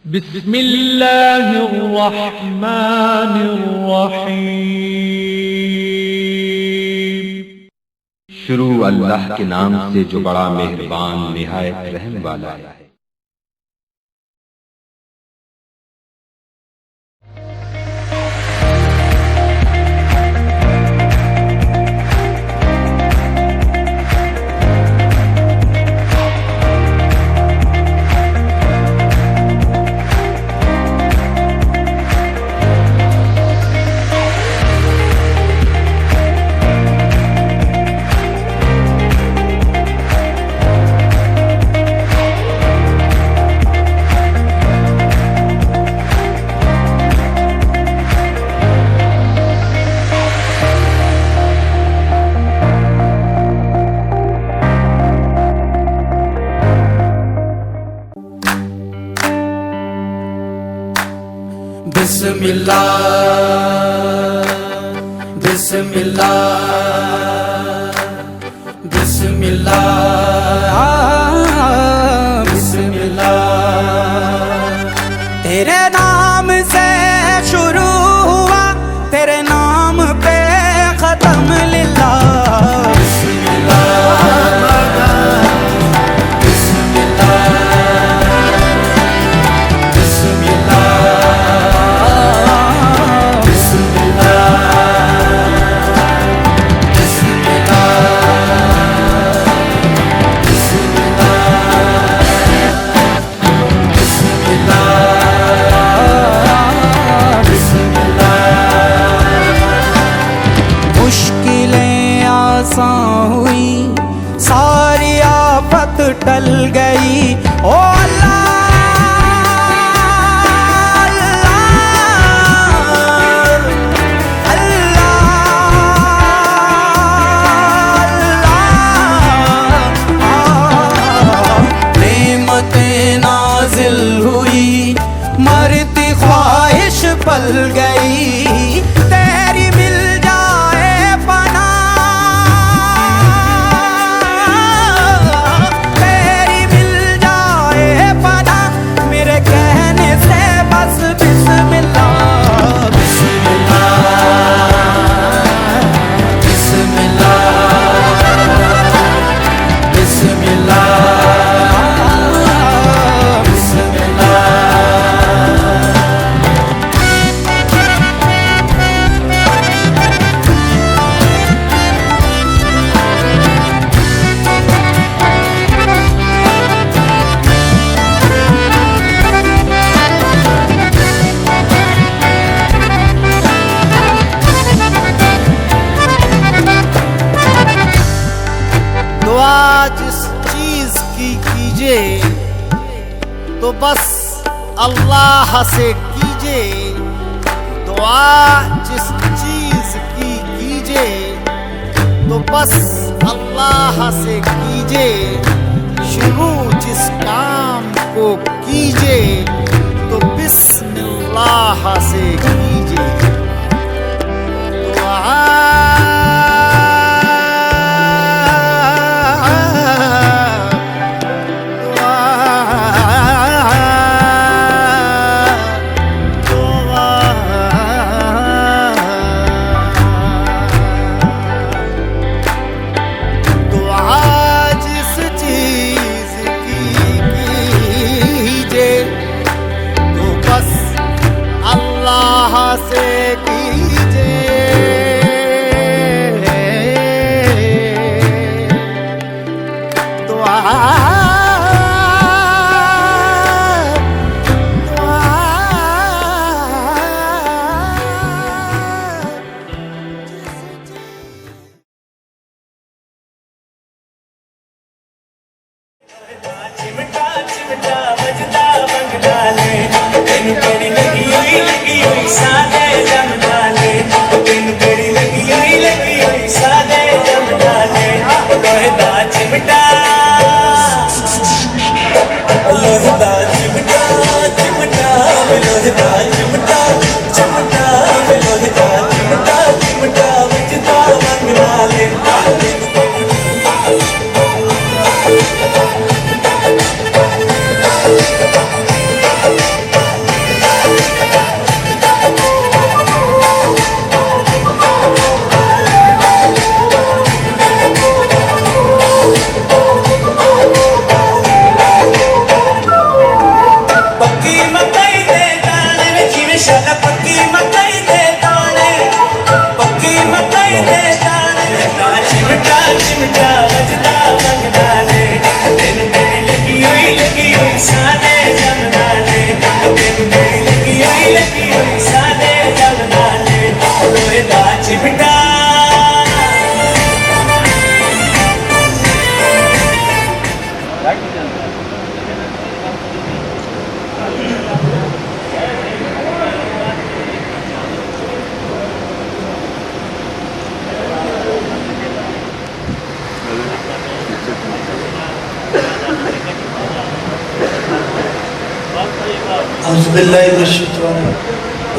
बिस्मिल्लाहिर्रहमानिर्रहीम। शुरू अल्लाह के नाम से जो बड़ा मेहरबान निहायत रहम वाला है। बिस्मिल्लाह बिस्मिल्लाह बिस्मिल्लाह बिस्मिल्लाह। तेरे नाम से शुरू हुआ, तेरे नाम पे खत्म लिल्लाह। हुई सारी आफत टल गई। ओ नेमतें नाजिल हुई, मरती ख्वाहिश पल गई। तेरी मिल जाए पना, तेरी मिल जाए पना, मेरे कहने से बस बिस्मिल्लाह बिस्मिल्लाह बिस्मिल्लाह जिस चीज की कीजिए तो बस अल्लाह से कीजिए। दुआ जिस चीज की कीजिए तो बस अल्लाह से कीजिए। शुरू जिस काम को कीजिए तो बिस्मिल्लाह से कीजिए। दुआ से कीजिए। दुआ चिमटा चिमटा बजदा बंगला ले, तेन बड़ी लगी हुई सादे जमना ले। तेन बड़ी लगी हुई सादे जमना ले। लोहदा चिमटा लोहदा चिमटा चिमटा लोहदा चिमटा चिमटा लोहदा चिमटा चिमटा बजदा बंगला ले।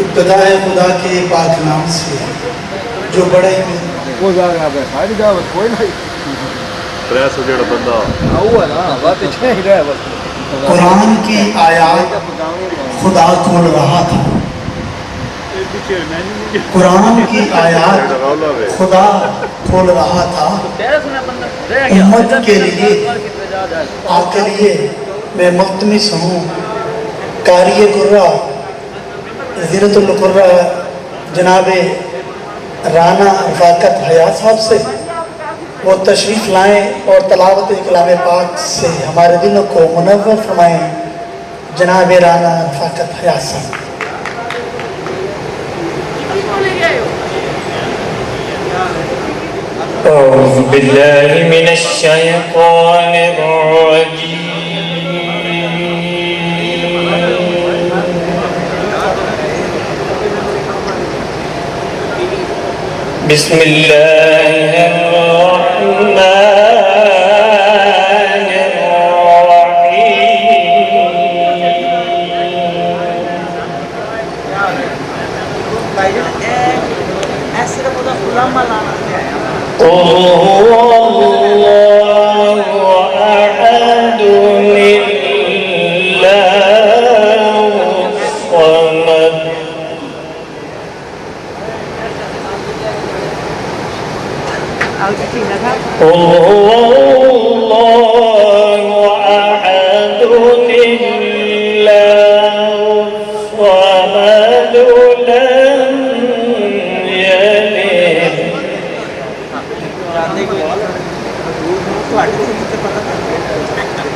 इब्तिदा है खुदा के पाक नाम से जो बड़े में वो जाएगा बे सारी दावत कोई नहीं 300 जेड़ा बंदा हुआ ना बात इतने ही रहा बस कुरान की आयत खुदा खोल रहा था। कुरान की आयत खुदा खोल रहा था उम्मत के लिए। आकर ये मैं मुल्तमिस हूँ कारिए कुर्रा ज़ीरतुल कुर्रा जनाब राना रफ़ाकत हयात साहब से वो तशरीफ़ लाएँ और तलावत कलाम पाक से हमारे दिलों को मुनव्वर फरमाएँ। जनाब राना रफ़ाकत हयात साहब। औज़ु बिल्लाहि मिनश शैतानिर रजीम। बिस्मिल्लाहिर रहमानिर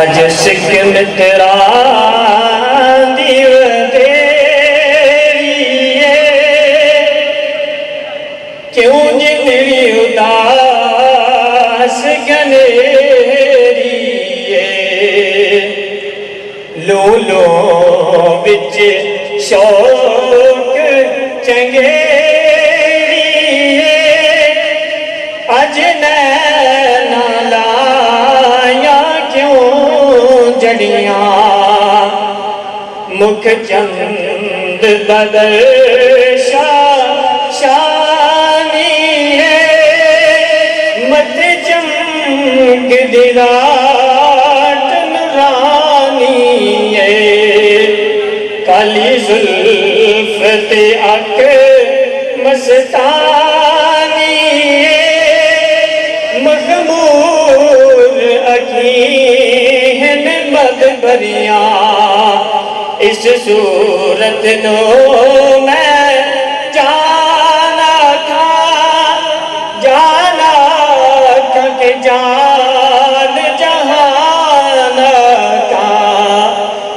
अज सिक्किम तेरा दिल क्यों जिंदगी उदास गनेरी लो लो बिच शौक चंगेरी अज नैना लाया क्यों जड़ियां मुख चंद बदशा दिराट नूरानी काली जुल्फ ते अख मस्तानी मखमूर अखीं मद भरियां इस सूरत नो मैं जाना था के जान जहान का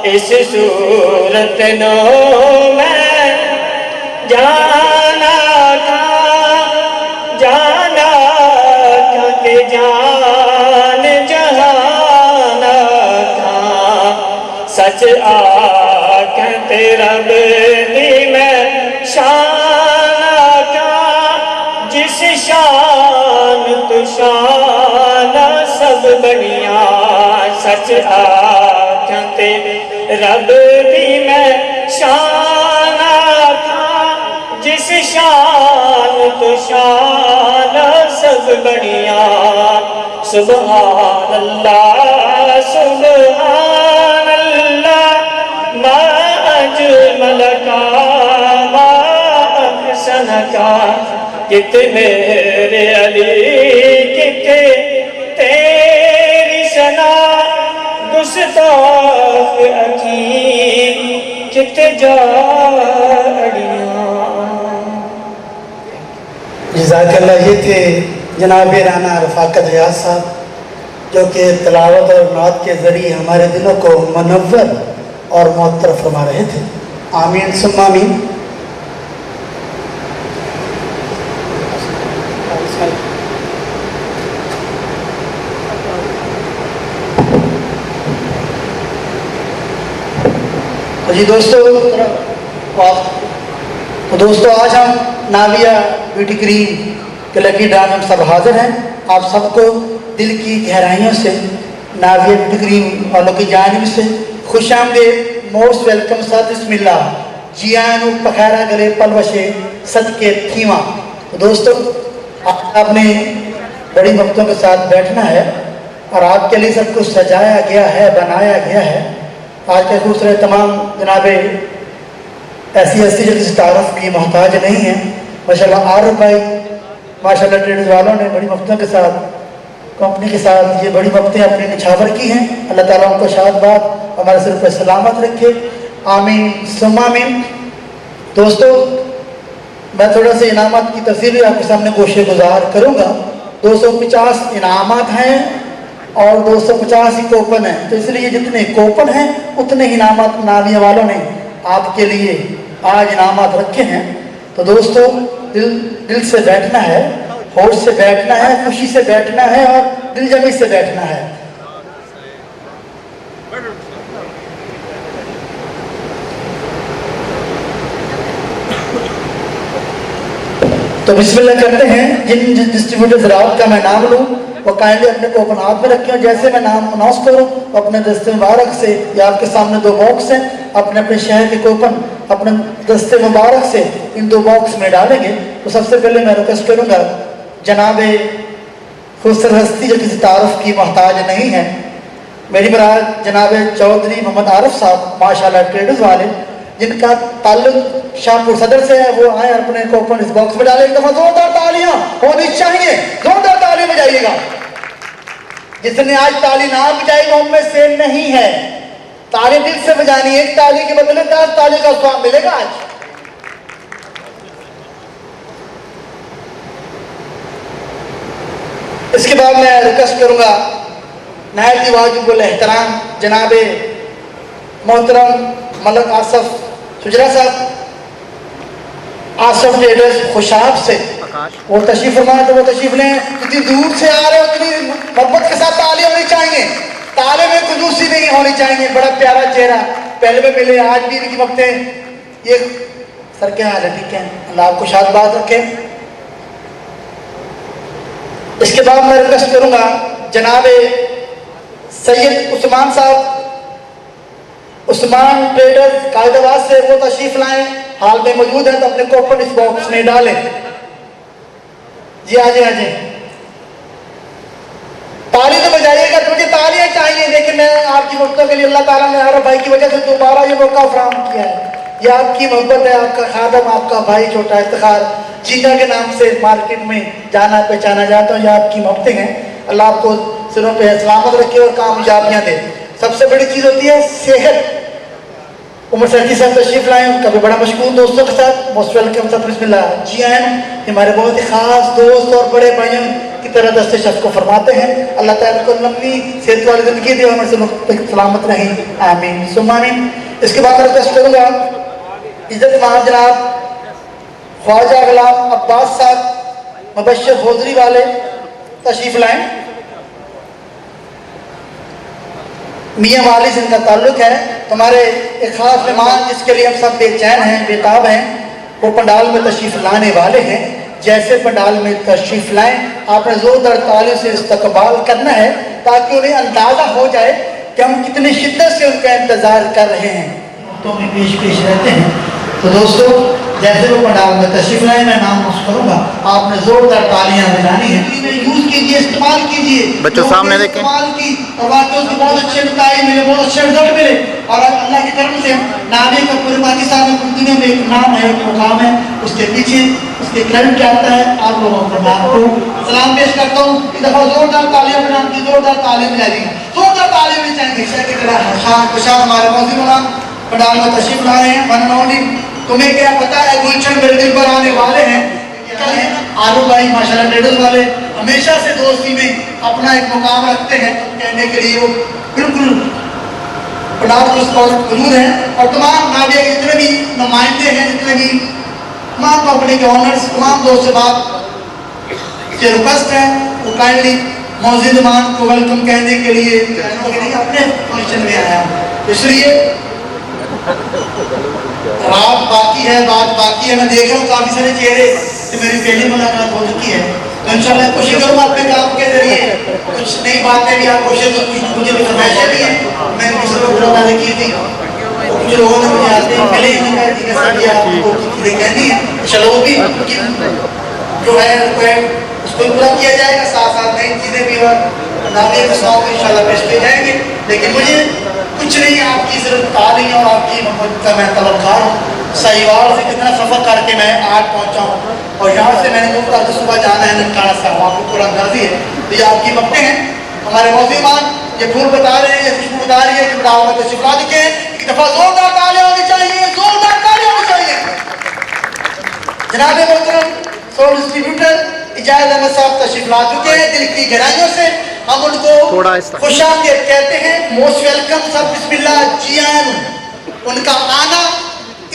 इस सूरत नो मैं जाना था के जान जहान का सच आँख तेरा बेदी मैं शान का जिस शान तो शान सब बनिया सच आँखते रब दी मैं शान था जिस शान तो शान सब बढ़िया सुभान अल्लाह मा अजमल का मा अहसन का कित मेरे अली कित तेरी सना गुस्ताख अखी कित जाड़ियाँ। जज़ाकल्लाह। ये थे जनाब राना रफ़ाकत हयात साहब, जो कि तिलावत और नात के ज़रिए हमारे दिलों को मुनव्वर और मुअत्तर फरमा रहे थे। आमीन सुम्मा आमीन। तो जी दोस्तों, आज हम नाविया ब्यूटी क्रीम के लकी ड्रा में सब हाजिर हैं। आप सबको दिल की गहराइयों से नाविया ब्यूटी क्रीम वालों की जानिब से खुशामदीद, मोस्ट वेलकम सर बिस्मिल्लाह जियानु पखैरा गले पलवशे सदके थीमा। तो दोस्तों, आपने बड़ी वक्तों के साथ बैठना है और आपके लिए सब कुछ सजाया गया है, बनाया गया है। आज के दूसरे तमाम जनाबे ऐसी जो किसी तारफ़ की मोहताज नहीं है। माशाल्लाह आरिफ भाई माशाल्लाह ट्रेडर्स वालों ने बड़ी वक्तों के साथ, कंपनी के साथ ये बड़ी वक्तें अपनी निछावर की हैं। अल्लाह ताला उनको शादबाद हमारे सिर पर सलामत रखे। आमीन सुम्मा आमीन। दोस्तों, मैं थोड़ा सा इनामात की तफसील आपके सामने गोशे गुजार करूँगा। 250 इनामात हैं और 250 ही कोपन हैं। तो इसलिए जितने कोपन हैं उतने ही इनामात नाविया वालों ने आपके लिए आज इनामात रखे हैं। तो दोस्तों, दिल से बैठना है, होश से बैठना है, खुशी से बैठना है और दिलजमी से बैठना है। तो बिस्मिल्लाह करते हैं। जिन डिस्ट्रीब्यूटर्स राउत का मैं नाम लूँ वो काइंडली अपने को ओपन हाथ में रखें। जैसे मैं नाम अनाउंस करूँ अपने दस्ते मुबारक से, या आपके सामने 2 बॉक्स हैं, अपने अपने शहर के कोपन अपने दस्ते मुबारक से इन 2 बॉक्स में डालेंगे। तो सबसे पहले मैं रिक्वेस्ट करूँगा जनाबे खुसर हस्ती जो किसी तारुफ की मोहताज नहीं है, मेरी बरात जनाबे चौधरी मोहम्मद आरिफ साहब माशाल्लाह ट्रेडर्स वाले, जिनका ताल्लुक शाहपुर सदर से है, वो आए अपने कोपन इस बॉक्स में डालें। एक दफा जोरदार तालियां होनी चाहिए, जोरदार ताली बजाइएगा। जिसने आज ताली ना बजाई वो में से नहीं है। ताली दिल से बजानी, एक ताली के बदले 10 ताली का स्वाद मिलेगा आज। इसके बाद मैं रिक्वेस्ट करूंगा नायब वाजिबुल एहतराम जनाबे मोहतरम मलक आसफ सुजरा साहब, आसफ ट्रेडर्स खुशाब से वो तशरीफ फरमाए। तो वो तशरीफ लें। जितनी दूर से आ रहे हो उतनी मोहब्बत के साथ ताली होनी चाहिए, ताले में कंजूसी नहीं होनी चाहिए। बड़ा प्यारा चेहरा पहले में मिले, आज भी इनकी वक्तें। ये सर क्या हाल है? ठीक है, अल्लाह आपको शादबाद रखे। इसके बाद मैं रिक्वेस्ट करूंगा जनाबे सैयद उस्मान साहब, उस्मान ट्रेडर्स कायदाबाद से, वो तशरीफ लाएं। हाल में मौजूद है तो अपने कोपन इस बॉक्स में डालें। जी आ जाए। ताली तो बजाइएगा, तो मुझे तालियां चाहिए। लेकिन मैं आपकी वक्तों के लिए अल्लाह ताला ने आरिफ भाई की वजह से दोबारा ये मौका फराहम किया है। ये आपकी मोहब्बत है, आपका खादम, आपका भाई छोटा इफ्तिखार जीजा के नाम से मार्केट में जाना पहचाना जाता है। ये आपकी मोहब्बतें हैं। अल्लाह आपको सिरों पे सलामत रखे और कामयाबियां दे। सबसे बड़ी चीज़ होती है सेहत। उमर सैदी साहब तशरीफ लाए, उनका भी बड़ा मशकूर दोस्तों के साथ मोस्ट वेलकम सर बिस्मिल्लाह। जी आए, हमारे बहुत ही खास दोस्त और बड़े भाइयों की तरह दस्ते शख्स को फरमाते हैं। अल्लाह ताला को लंबी सेहत वाली जिंदगी दे, हमें से सलामत रहें। आमीन सुम्मा आमीन। इसके बाद मैं रिक्वेस्ट करूँगा इज्जत मां जनाब ख्वाजा गुलाम अब्बास साहब मुबश्शिर होजरी वाले तशरीफ लाएं। मियाँ वाली से इनका ताल्लुक है। तुम्हारे एक खास मेहमान जिसके लिए हम सब बेचैन हैं, बेताब हैं, वो पंडाल में तशरीफ लाने वाले हैं। जैसे पंडाल में तशरीफ लाएं, आपने जोरदार तालियों से इस्तकबाल करना है ताकि उन्हें अंदाजा हो जाए कि हम कितनी शिद्दत से उनका इंतजार कर रहे हैं। तो में पेश रहते हैं। तो तो दोस्तों जैसे वो पंडाल में तशरीफ लाए, मैं नाम नोट करूंगा, आपने जोरदार तालियां बजानी है, यूज कीजिए, इस्तेमाल कीजिए। बच्चों सामने देखें। इस्तेमाल की और वाकई उसके बहुत अच्छे नतीजे मिले, बहुत अच्छे रिजल्ट मिले, और अल्लाह की करम से नाबे का पूरे पाकिस्तान में, पूरी दुनिया में एक नाम है, एक मुकाम है। उसके पीछे उसके क्रेडिट क्या आता है, आप लोगों को मैं आपको सलाम पेश करता हूँ। इस दफा जोरदार तालियां बजाने की, जोरदार तालियां बजा दी, जोरदार तालियां भी चाहिए की तरह। शाह खुशाद हमारे मौजूद पंडाल में तशरीफ ला रहे हैं। वन नॉट तुम्हें क्या पता है, गुलशन मेरे दिल पर आने वाले हैं। आलू भाई माशाल्लाह ट्रेडर्स वाले हमेशा से दोस्ती में अपना एक मुकाम रखते हैं, कहने के लिए वो बिल्कुल पंडाल मौजूद हैं। और तमाम नाडिया के जितने भी नुमाइंदे हैं, जितने भी तमाम कंपनी के ऑनर्स, तमाम दोस्त से बात से रिक्वेस्ट है वो काइंडली मौजूद मान को वेलकम कहने के लिए अपने फंक्शन में आया हूँ। इसलिए रात बाकी है, बात बाकी है। मैं देख रहा हूँ काफी सारे चेहरे से मेरी पहली मुलाकात हो चुकी है, तो इंशाल्लाह कोशिश करूँगा अपने काम के जरिए कुछ नई बातें भी आप कोशिश, कुछ मुझे फरमाइशें भी हैं, मैंने किसी को बुलाने की थी, कुछ लोगों ने मुझे आते हैं पहले ही आपको चीज़ें कहनी है, चलो वो भी जो है उसको पूरा किया जाएगा, साथ साथ नई चीज़ें भी और नामी फसलों को इंशाल्लाह पेश किए जाएंगे। लेकिन मुझे कुछ नहीं, आपकी सिर्फ तालीम और आपकी मोहब्बत का मैं तवक्कार हूँ। साहिवाल से कितना सफ़र करके मैं आज पहुँचा हूँ, और यहाँ से मैंने मुफ्त सुबह जाना है ननकाना साहब, आपको पूरा अंदाजी है। तो ये आपकी मक्के हैं, हमारे मौजूमान ये फूल बता रहे हैं, ये खुशबू बता रही है कि पंडाल में तशरीफ ला चुके हैं। एक दफ़ा जोरदार तालियां होनी चाहिए, जोरदार तालियां होनी चाहिए। जनाब मोहतरम सोल डिस्ट्रीब्यूटर इजाज़त अहमद साहब तशरीफ ला चुके हैं। दिल की गहराइयों से हम उनको खुशामदीद कहते हैं, मोस्ट वेलकम सब, बिस्मिल्लाह, जी आयन। उनका आना,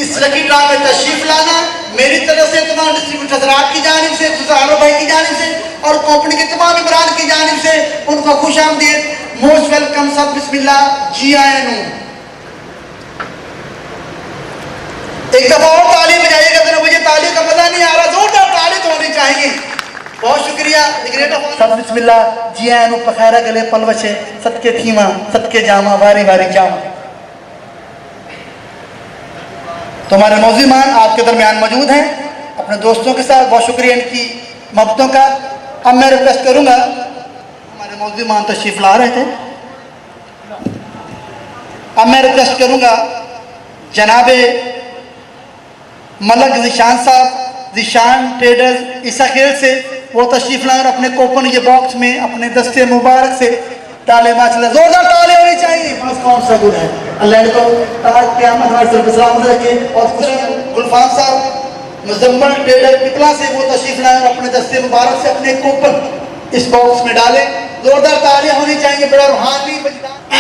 इस लकी ड्रा में तशरीफ लाना मेरी तरफ से, तमाम डिस्ट्रीब्यूटर हज़रात की जानिब से, खुशारो भाई की जानिब से और कंपनी के तमाम इमरान की जानिब से उनको खुशामदीद, मोस्ट वेलकम सब, बिस्मिल्लाह, जी आयन। एक दफा और ताली बजाइएगा, तो मुझे ताली का मजा नहीं आ रहा, जोरदार ताली तो होनी चाहिए। बहुत शुक्रिया। सब बिस्मिल्लाह, जी आयन पखैरा गले पलवशे, सदके थीमा सदके जामा, वारी वारी जामा। तो हमारे मौजूमान आपके दरमियान मौजूद हैं अपने दोस्तों के साथ, बहुत शुक्रिया इनकी मोहब्बतों का। अब मैं रिक्वेस्ट करूंगा, हमारे मौजूमान तशरीफ ला रहे थे, अब मैं रिक्वेस्ट करूंगा जनाबे मलक जिशान साहब, जिशान ट्रेडर्स ईसा खेल से, वो तशरीफ लाए और अपने कोपन ये बॉक्स में अपने दस्ते मुबारक से ताले माशाल्लाह जोरदार ताले होनी चाहिए। बस कौन सा गुण है, अल्लाह को ताज क़यामत हमारे सर पे सलामत रखे। और गुलफाम साहब मुजम्मल ट्रेडर पिपला से, वो तशरीफ लाए और अपने दस्ते मुबारक से अपने कोपन इस बॉक्स में डाले, जोरदार तालियां होनी चाहिए। बड़ा रूहानी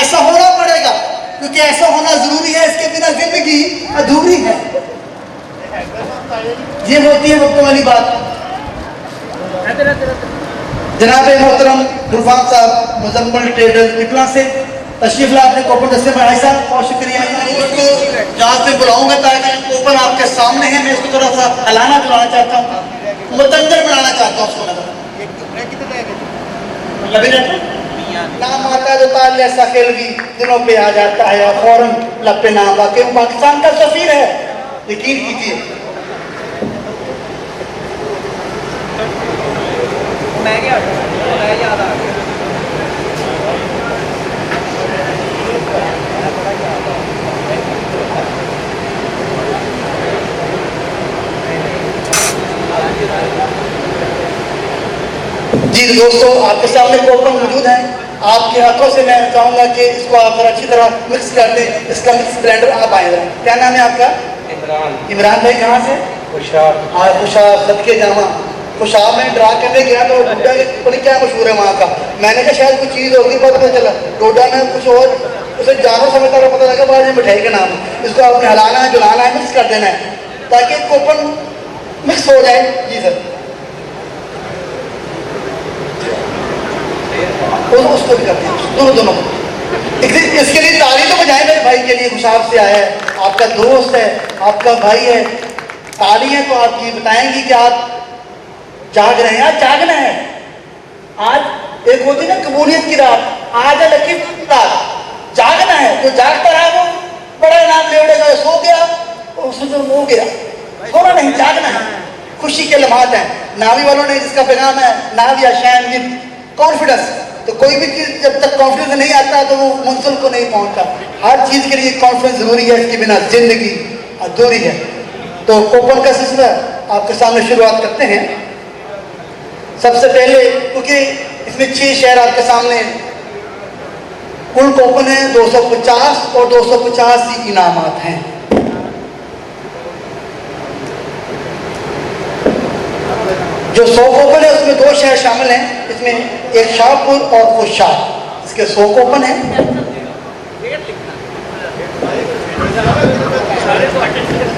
ऐसा होना पड़ेगा, क्योंकि ऐसा होना जरूरी है, इसके बिना जिंदगी अधूरी है। ये होती है वक्त वाली बात। जनाब मोहतरम गुलफाम साहब मुजम्मल ट्रेडर्स पिपला से तशरीफ ला अपने कोपन दस्ते में आए साहब, बहुत शुक्रिया। उसको जहाँ से बुलाऊंगा ताकि कोपन आपके सामने है, मैं इसको थोड़ा सा हलाना बुलाना चाहता हूँ, मुतंदर बनाना चाहता हूँ उसको। नाम आता है तो ताल ऐसा खेल भी दिनों पे आ जाता है और फौरन लब पे नाम आके, वो पाकिस्तान का सफीर है, यकीन कीजिए। मैं क्या याद आ गया। जी दोस्तों, आपके सामने कोपन मौजूद है, आपके हाथों से मैं चाहूंगा कि इसको आप अच्छी तरह मिक्स कर दें। इसका मिक्स ब्लेंडर आप आएगा। क्या नाम है आपका? इमरान। इमरान भाई कहाँ से? खुशाब। हाँ खुशाब, सदके जामा। खुशाब में ड्रा करने गया तो डोडा पता क्या मशहूर है वहाँ का, मैंने कहा शायद कुछ चीज़ होगी, पता चला डोडा में कुछ और, उसे जानवर समझता हुआ पता लगा बाद में मिठाई का नाम। इसको आपने हलाना है, जुलाना है, मिक्स कर देना है ताकि कोपन मिक्स हो जाए। जी सर, उसको भी करते हैं दोनों को। इसके लिए ताली तो बजाएं मेरे भाई के लिए, खुशाब से आया है, आपका दोस्त है, आपका भाई है। ताली है तो आप ये बताएंगी कि आप जाग रहे हैं। आज जागना है, आज एक होती ना कबूलियत की रात, आज है लकी रात, जागना है। जो जागता रहा वो बड़ा इनाम ले उड़ेगा, सो गया उससे जो हो गया, थोड़ा नहीं जागना है, खुशी के लम्हात हैं। नावी वालों ने जिसका पैगाम है नाव या शैन विद कॉन्फिडेंस, तो कोई भी चीज जब तक कॉन्फिडेंस नहीं आता तो वो मंजिल को नहीं पहुंचता। हर चीज के लिए कॉन्फिडेंस जरूरी है, इसके बिना जिंदगी अधूरी है। तो कोपन का सिलसिला आपके सामने शुरुआत करते हैं। सबसे पहले क्योंकि इसमें 6 शहर आपके सामने, कुल कोपन है 250 और 250 ही इनामात हैं। जो 100 कोपन है उसमें 2 शहर शामिल हैं, इसमें एक शाहपुर और खुशाब, इसके 100 कोपन हैं।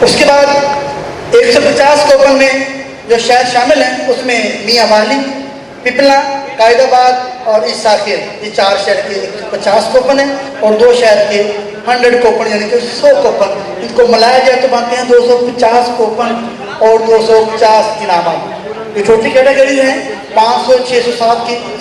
उसके बाद 150 कोपन में जो शहर शामिल हैं उसमें मियाँ वाली, पिपला, कायदाबाद और इसाफिर, ये 4 शहर के 150 कोपन हैं और 2 शहर के 100 कोपन यानी कि 100 कोपन। इनको मिलाया जाए तो बनते हैं 250 कोपन और 250 इनामात। ये छोटी कैटेगरी हैं, 500, 600,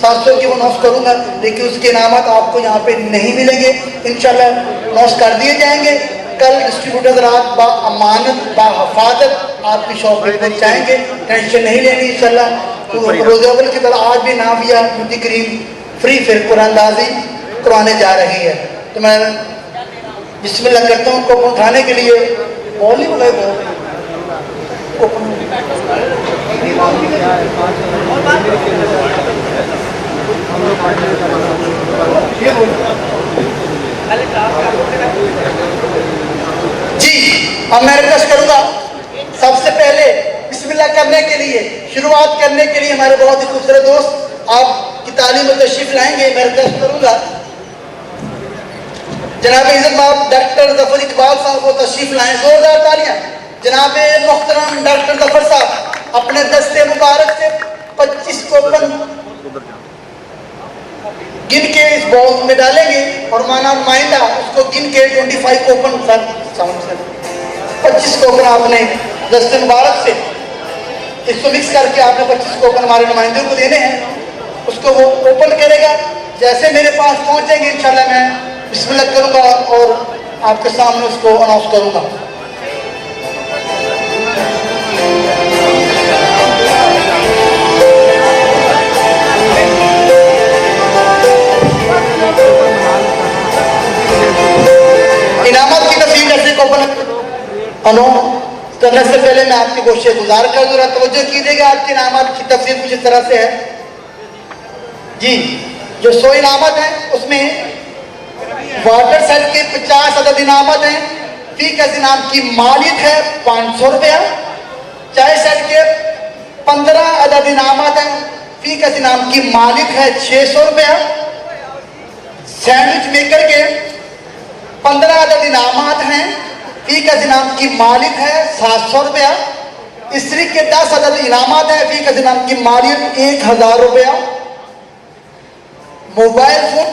700 की वो नोट करूंगा, लेकिन उसके इनामात आपको यहाँ पे नहीं मिलेंगे, इंशाल्लाह नोट कर दिए जाएंगे। कल डिस्ट्रीब्यूटर रात बामानत बाहफाजत आपकी शॉप पर पहुँचाएंगे, टेंशन नहीं लेनी इंशाल्लाह। तो रोज़ावल की तरह आज भी नाविया मुफ्ती करीम फ्री फिर कुरानदाजी करवाने जा रही है। तो मैं बिस्मिल्लाह करता हूँ कोपन उठाने के लिए। बोली बोले जी, अब मैं रिक्वेस्ट करूंगा सबसे पहले बिस्मिल्लाह करने के लिए, शुरुआत करने के लिए हमारे बहुत ही खूबसूरत दोस्त आपकी तालीम में तशरीफ लाएंगे। मैं रिक्वेस्ट करूंगा जनाब इज्जत बाब डॉक्टर जफर इकबाल साहब वो तशरीफ लाएं, जोरदार तालियां। जनाब मुहतरम डॉक्टर जफर साहब अपने दस्ते मुबारक से 25 कोपन गिन के इस बॉक्स में डालेंगे और माना नुमाइंदा उसको गिन के 25 कोपन 25 कोपन आपने दस्ते मुबारक से इसको मिक्स करके आपने 25 कोपन हमारे नुमाइंदे को देने हैं। उसको वो ओपन करेगा, जैसे मेरे पास पहुंचेंगे इंशाल्लाह मैं बिस्मिल्लाह करूंगा और आपके सामने उसको अनाउंस करूंगा। इनामत की तस्वीर जैसे कोपन अनाउंस करने से पहले मैं आपकी कोशिश गुजार कर दूंगा, तवज्जो कीजिएगा। आपके इनामत की तस्वीर कुछ इस तरह से है जी। जो 100 इनामत हैं उसमें वाटर सेट के 50 अदद इनामत हैं, फी का इनाम की मालिक है 500 रुपया। चाय सेट के 15 अदद इनामत हैं, फी का इनाम की मालिक है 600 रुपया। सैंडविच मेकर के 15 अदद इनामत हैं, फी का इनाम की मालिक है 700 रुपया। इस्त्री के 10 अदद इनामत हैं, फी का इनाम की मालिक 1000 रुपया। मोबाइल फोन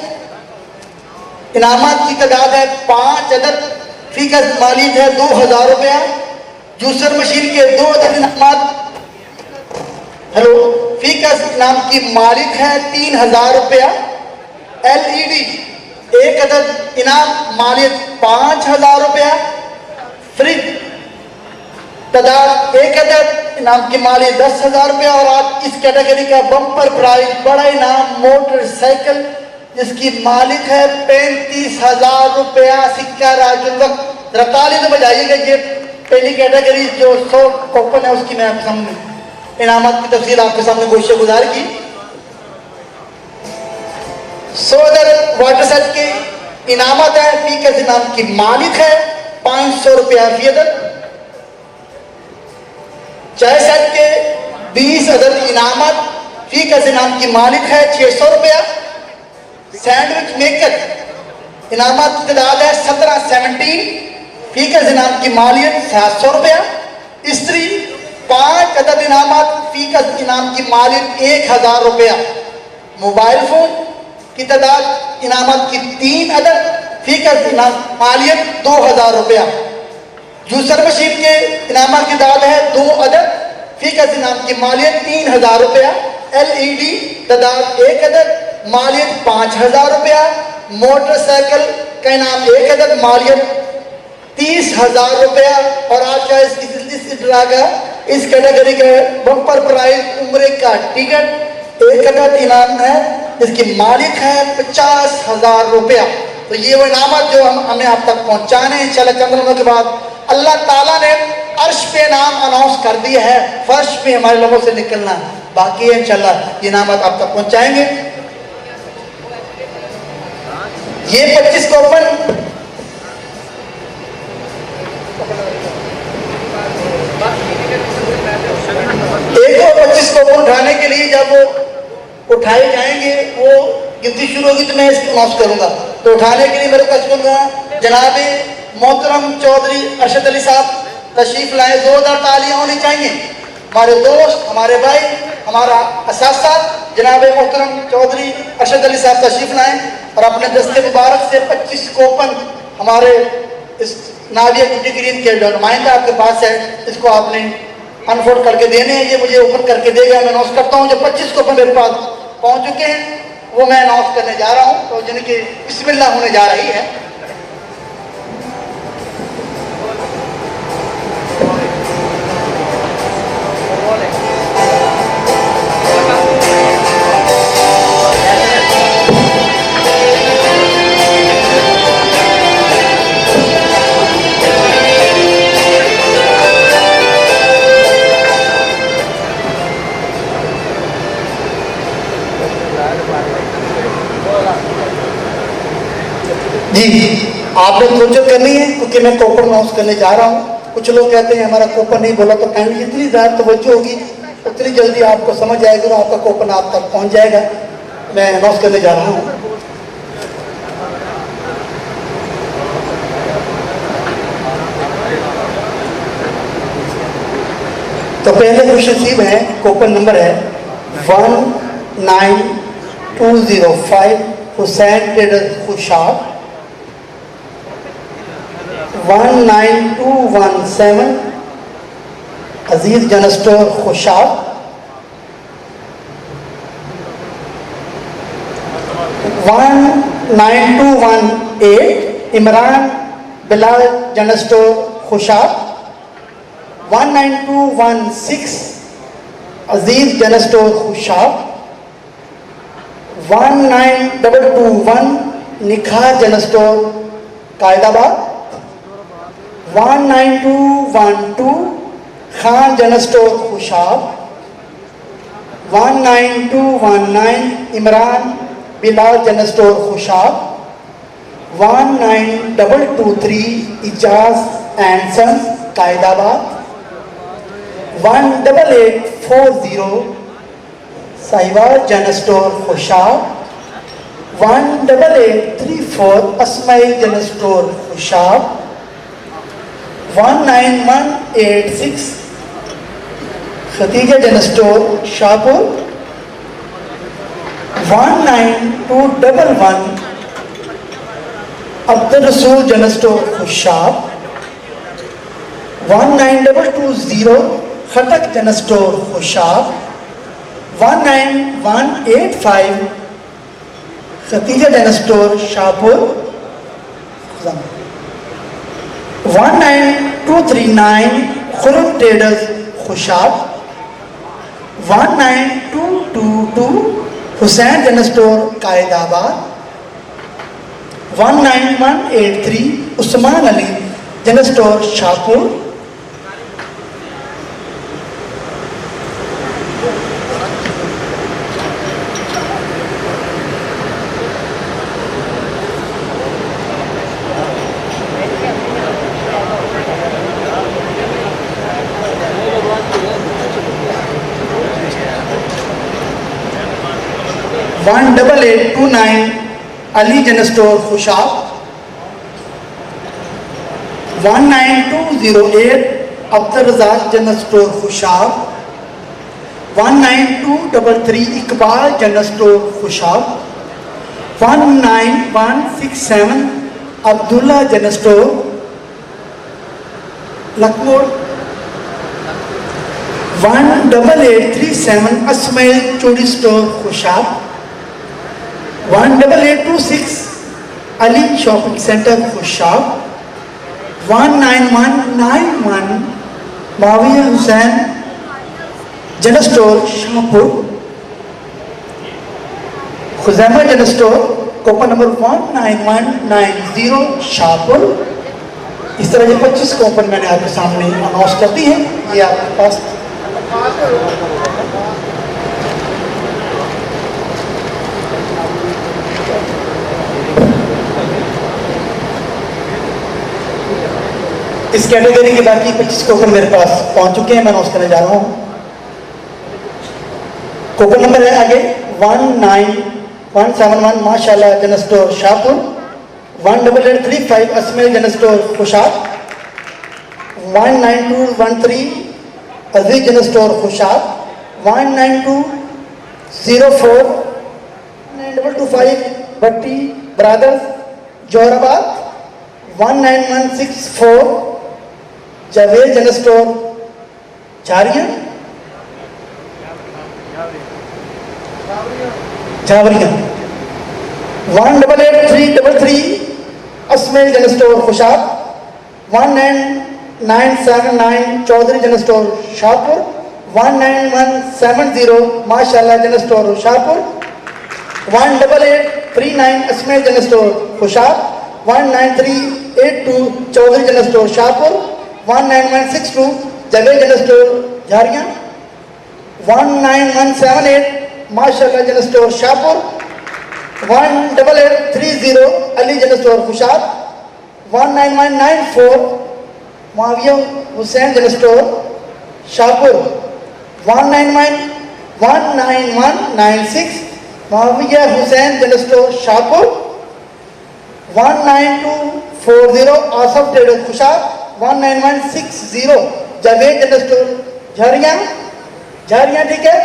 इनामत की तादाद है 5 अदद, फी का मालिक है 2000 रुपया। जूसर मशीन के 2 अदद इनामत हेलो फी का इनाम की मालिक है 3000 रुपया। LED 1 अदद इनाम मालिक 5000 रुपया। फ्रिज तादाद 1 अदद इनाम की मालिक 10,000 रुपया। और आज इस कैटेगरी का बम्पर प्राइज बड़ा इनाम मोटरसाइकिल जिसकी मालिक है 35,000 रुपया। सिक्का राजुल वक्त रताली तो बजाइएगा। ये पहली कैटेगरी जो 100 कोपन है उसकी मैं आपके सामने इनामत की तफसील आपके सामने गोशे गुजार की। 100 अदद वाटर सेट के इनामत है, फी का इनाम की मालिक है 500 रुपया फी अदद। चाय सेट के 20 अदद इनामत, फी का इनाम की मालिक है 600 रुपया। सैंडविच मेकर इनामत की तादाद है 17 फी का इनाम की मालिक 700 रुपया। इस्त्री 5 अदद इनामत, फी का इनाम की मालिक 1000 रुपया। मोबाइल फोन की तादाद इनामत की 3 अदद, फी का इनाम मालिक 2000 रुपया। जूसर मशीन के इनामत की तादाद है 2 अदद, फी का इनाम की मालिक 3000 रुपया। LED तादाद 1 अदद, मालिक 5000 रुपया। मोटरसाइकिल का इनाम 1 अदद, मालिक 30,000 रुपया। और आज का इसकी ड्रा का इस कैटेगरी का बम्पर प्राइज उम्र का टिकट एक नगद इनाम है, इसकी मालिक है 50,000 रुपया। तो ये वो इनामत जो हमें आप तक पहुंचाने हैं। इंशाल्लाह चंद लोगों के बाद अल्लाह ताला ने अर्श पे नाम अनाउंस कर दिया है, फर्श पे हमारे लोगों से निकलना बाकी है। इंशाल्लाह ये इनामत आप तक पहुंचाएंगे। ये 25 कूपन एक और 25 कूपन उठाने के लिए जब वो उठाए जाएंगे, वो गिनती शुरू होगी तो मैं इसको अनाउंस करूंगा। तो उठाने के लिए मेरे पास कहूँगा जनाब मोहतरम चौधरी अरशद अली साहब तशरीफ लाए। जोरदार तालियां होनी चाहिए। हमारे दोस्त, हमारे भाई, हमारा असासा जनाब मोहतरम चौधरी अरशद अली साहब तशरीफ लाए और अपने दस्ते मुबारक से 25 कूपन हमारे इस नाविया कुटी ग्रीन के जो नुमाइंदा आपके पास है, इसको आपने अनफोल्ड करके देने हैं। ये मुझे ओपन करके देगा। मैं अनाउंस करता हूँ। जो 25 कूपन मेरे पास पहुँच चुके हैं वो मैं अनाउंस करने जा रहा हूँ। तो जिनकी बिस्मिल्लाह होने जा रही है। जी आपने तवज्जो करनी है क्योंकि मैं कूपन अनाउंस करने जा रहा हूँ। कुछ लोग कहते हैं हमारा कूपन नहीं बोला, तो काइंडली जितनी ज़्यादा तवज्जो होगी उतनी जल्दी आपको समझ आएगी और आपका कूपन आप तक पहुँच जाएगा। मैं अनाउंस करने जा रहा हूँ। तो पहले खुश नसीब है, कूपन नंबर है 19205 Hussain traders Khushab, 19217 Aziz general store Khushab, 19218 Imran Bilal general store Khushab, 19216 Aziz general store Khushab, 19221 Nikhar general store Qaidabad, 19212 Khan general store Khushab, 19219 Imran Bilal general store Khushab, 19223 Ijaz and sons Qaidabad, 18840 Sahiwal general store Khushab, 18834 Ismail general store Khushab, 19186 Khatija general store Shahpur, 19211 Abdul Rasool general store Khushab, 19220 Khattak general store Khushab, 19185 Khatija general store Shahpur, 19239 Khurram traders Khushab, 19222 Hussain general store Qaidabad, 19183 Usman Ali general store Shahpur, 18829 Ali general store Khushab, 19208 Abdul Razzaq general store Khushab, 19233 Iqbal general store Khushab, 19167 Abdullah general store Lucknow, 18837 Ismail चूड़ी store Khushab, 18826 Ali shopping centre Khushab, 19191 Muawiya Hussain general store Shahpur, Khuzaima general store coupon number 19190 Shahpur. इस तरह ये 25 coupon मैंने आपके सामने announce कर दी है, ये आपके पास। इस कैटेगरी के बाकी 25 कूपन मेरे पास पहुंच चुके हैं, मैं अनाउंस करने जा रहा हूं। कूपन नंबर है आगे 19171 Mashallah general store Shahpur, 18835 Ismail general store Khushab, 19213 Aziz general store Khushab, 19204 9225 Bhatti brothers Jauharabad, 19164 Javed general store Jharia Jhawarian, 18833 Ismail general store Khushab, 19979 Chaudhry general store Shahpur, 19170 Mashallah general store Shahpur, 18839 Ismail general store Khushab, 19382 Chaudhry general store Shahpur, 19162 Javed general store Jharia, 19178 Mashallah general store Shahpur, 18830 Ali general store Khushab, 19194 Muawiya Hussain general store Shahpur, 19196 Muawiya Hussain general store Shahpur, 19240 Asif traders Khushab, 19160 Javed general store Jharia Jharia, ठीक है।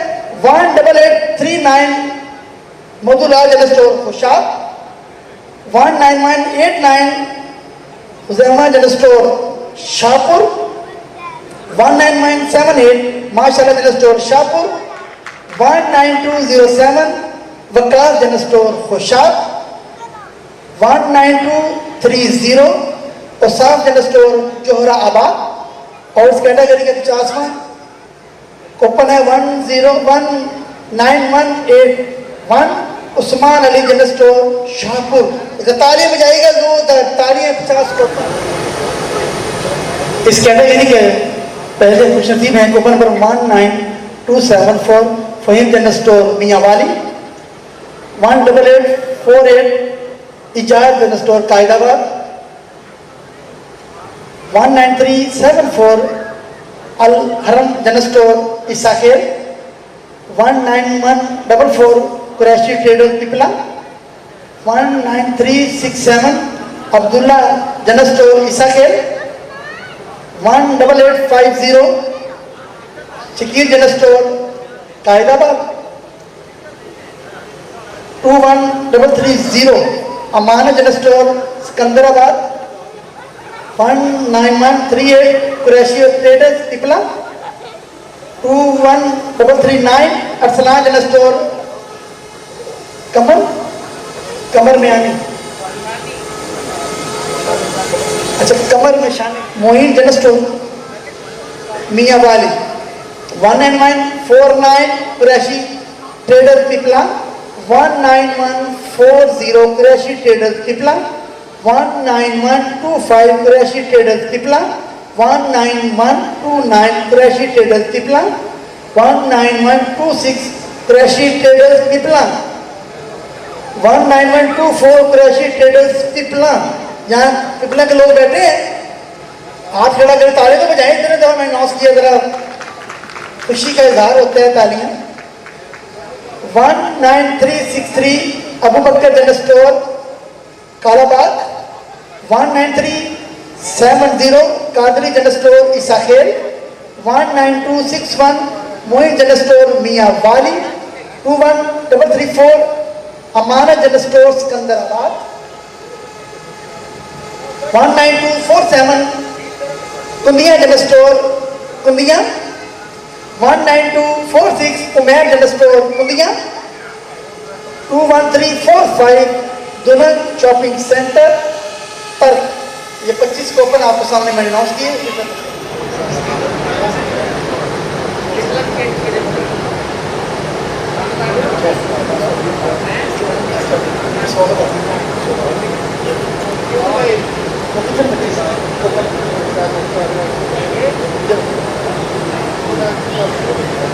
18839 Madhulal general store Khushab, 19189 Huzaima general store Shahpur, 19178 Mashallah general store Shahpur, 19207 Waqas general store Khushab, 19230 Yousaf general store Jauharabad. और इस category का 50वां coupon है 1019181 Usman Ali general store Shahpur. तालियां बजाइएगा, जोरदार तालियां। 50 कूपन इस कैटेगरी के पहले खुशनसीब हैं। Coupon number 19274 Faheem general store Mianwali, 18848 Ijaz general store Qaidabad, 19374 Al Haram general store Isakhel, 19144 Qureshi traders Pipla, 19367 Abdullah general store Isakhel, 18850 Shakir general store Qaidabad, 21330 Amana general store Sikandarabad, 19138 Qureshi traders Pipla, 21339 Arsalan general store Kamar में आनी, अच्छा कमर में शानी, Mohin general store Mianwali, 19149 Qureshi traders Pipla, 19140 Qureshi traders Pipla, 19125 Qureshi traders Pipla, 19129 Qureshi traders Pipla, 19126 Qureshi traders Pipla, 19124 Qureshi traders Pipla. यहाँ पिपला के लोग बैठे हैं, हाथ खड़ा कर ताले तो बजाएं। इतने दफा मैं अनाउंस किया, जरा खुशी का इजहार होता है, तालियां। 19363 Abu Bakar general store Kalabagh, 19370 Qadri general store Isakhel, 19261 Moin general store Mianwali, 21334 Amana general store Sikandarabad, 19247 Kundian general store Kundian, 19246 Umair general store Kundian, 21345 Dulhan shopping centre पर ये 25 कूपन आपके सामने मैंने अनाउंस किए।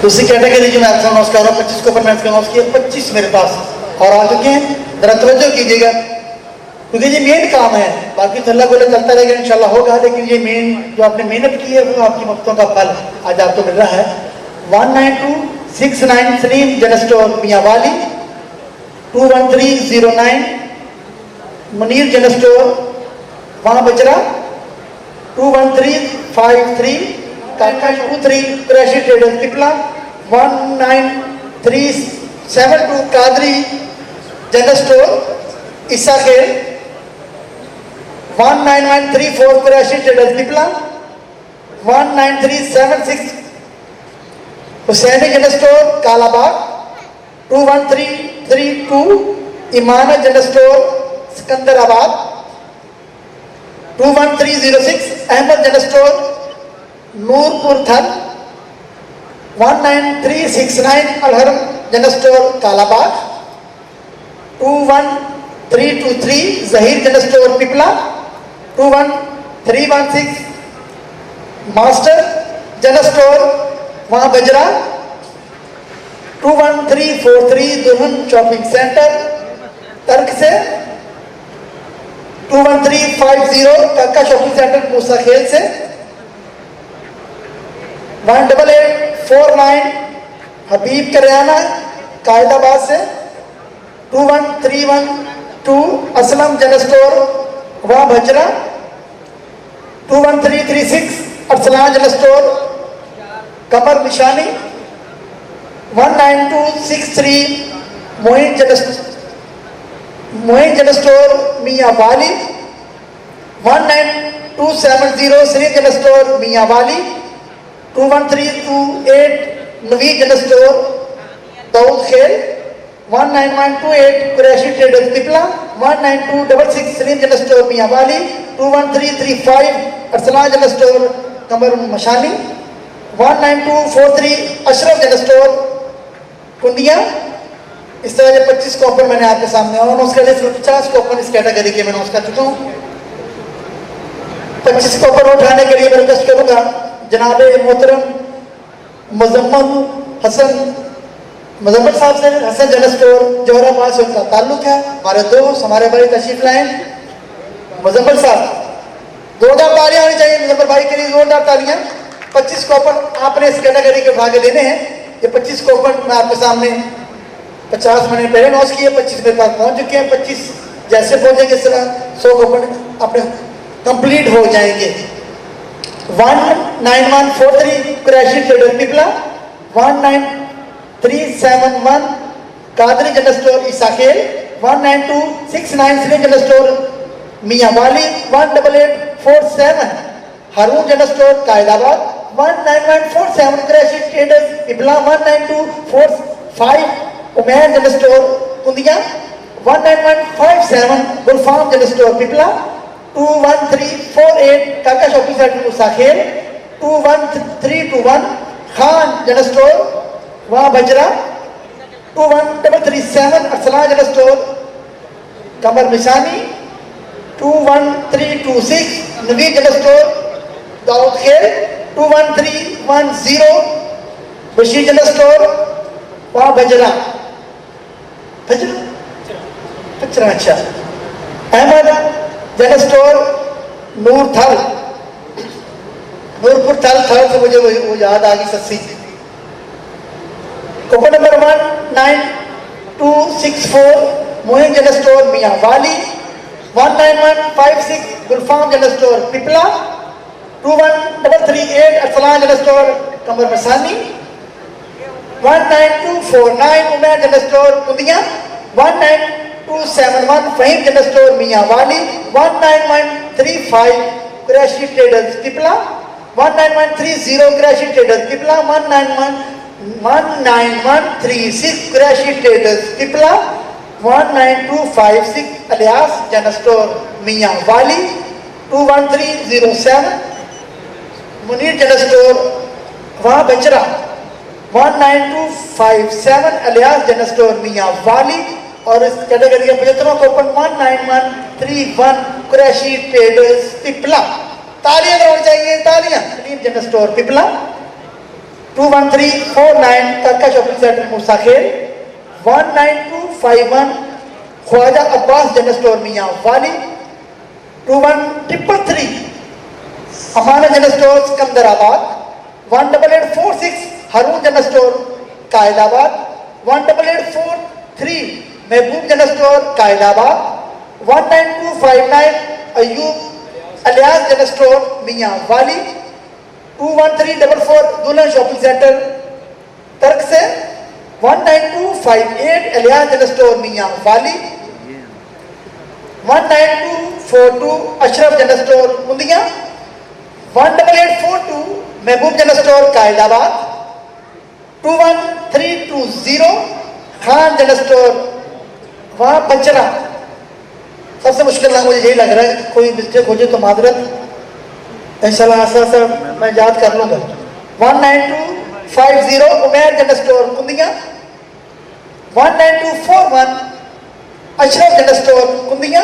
दूसरी कैटेगरी जो मैं आपसे अनाउंस कर रहा हूँ, 25 कूपन मैंने अनाउंस किया, 25 मेरे पास और आ चुके हैं। जरा तवज्जो कीजिएगा क्योंकि ये मेन काम है, बाकी तो अल्लाह को चलता रहेगा इंशाल्लाह होगा, लेकिन ये मेन जो आपने मेहनत की है वो आपकी वक्तों का फल आज आपको मिल रहा है। 192693 general store Mianwali, 21309 Munir general store Wan बजरा, 21353 Kaka 23 Qureshi traders Pipla, 19372 Qadri general store Isakhel, 19134 Qureshi traders Pipla, 19376 Hussaini general store Kalabagh, 21332 Amana general store Sikandarabad, 21306 Ahmad general store Noorpur Thal, 19369 Alharam general store Kalabagh, 21323 Zaheer general store Pipla, 21316 master general store Wan बजरा, 21343 दुल्हन शॉपिंग सेंटर तर्क से, 21350 काका शॉपिंग सेंटर मूसा खेल से, 18849 हबीब करियाना कायदाबाद से, 21312 असलम जनरल स्टोर वहाँ भजरा, 21336 अरसलान जनरल स्टोर कमर निशानी, 19263 मोइन जनरल स्टोर मियाँ वाली, 19270 श्री जनरल स्टोर मियाँ वाली, 21328 नवीद जनरल स्टोर दाऊद खेल, 19128 Qureshi traders Pipla, 19266 Salim general store मियाँ वाली, 21335 अरसलान जनरल स्टोर कमर मशानी, 19243 अशरफ जनरल स्टोर कुंडिया। इस तरह के 25 कूपन मैंने आपके सामने अनाउंस कर दिए। 50 कूपन इस कैटेगरी के मैं अनाउंस कर चुका हूँ। 25 कूपन उठाने के लिए मैं रिक्वेस्ट करूंगा जनाब मोहतरम मुजम्मल साहब से। हसन जनरल स्टोर जौहराबाद से उनका ताल्लुक है, हमारे दोस्त हमारे भाई तशरीफ लाए। मुजम्मल साहब जोरदार तालियां होनी चाहिए मुजम्मल भाई के लिए, जोरदार तालियां। 25 कूपन आपने इस कैटेगरी के भाग देने हैं। ये 25 कूपन मैं आपके सामने 50 मैंने पहले अनाउंस किए, 25 मेरे पास पहुंच चुके हैं। 25 जैसे पहुंचेंगे इस तरह 100 कूपन अपने कंप्लीट हो जाएंगे। 19143 Qureshi trader Pipla, 19371 Qadri general store Isakhel, 19269 Shri general store Mianwali, 18847 Haroon general store Qaidabad, 19147 Qureshi traders Pipla, 19245 Umair general store Kundian, 19157 Gulfam general store Pipla, 21348 Kaka shopping centre Musakhel, 21321 Khan general store Wan बजरा, 21337 Arsalan general store Kamar Mashani, 21326 Naveed general store Daud Khel, 21310 Bashir general store Wan बजरा बजरा अच्छा, अहमद जनरल स्टोर नूरपुर थल से मुझे वो याद आ गई Sassi. Coupon number 19264 Mohin general store Mianwali, 19156 Gulfam general store Pipla, 21338 Arsalan general store Kamar Mashani, 19249 Umair general store Kundian, 19271 Faheem general store Mianwali, 19135 Qureshi traders Pipla, 19130 Qureshi traders Pipla, 19136 Qureshi traders Pipla, 19256 Ilyas general store Mianwali, 21307 Munir general store Wan Bachra. 19257 alias general store मियाँ वाली। और इस कैटेगरी के 75 को ओपन 19131 कुरैशी ट्रेडर्स पिपला। तालियां होनी चाहिए, तालियां। Munir general store Pipla. 21349 Kaka shopping centre Musakhel. 19251 Khwaja Abbas general store Mianwali. 21333 Amana general store Sikandarabad. 18846 Haroon general store Qaidabad. 18843 Mehboob general store Qaidabad. 19259 Ayub Ilyas general store Mianwali. 21344 दुल्हन शॉपिंग सेंटर तर्क से। 19258 अलियास जनरल स्टोर मियाँ वाली। 19242 अशरफ जनरल स्टोर मुंदिया। 18842 महबूब general store Qaidabad. 21320 Khan general store Wan Bachra. सबसे मुश्किल ना मुझे यही लग रहा है, कोई मिस्टेक हो जाए तो माजरत, इंशाल्लाह सर मैं याद कर लूँगा। 19250 Umair general store Kundian. 19241 Ashraf general store Kundian.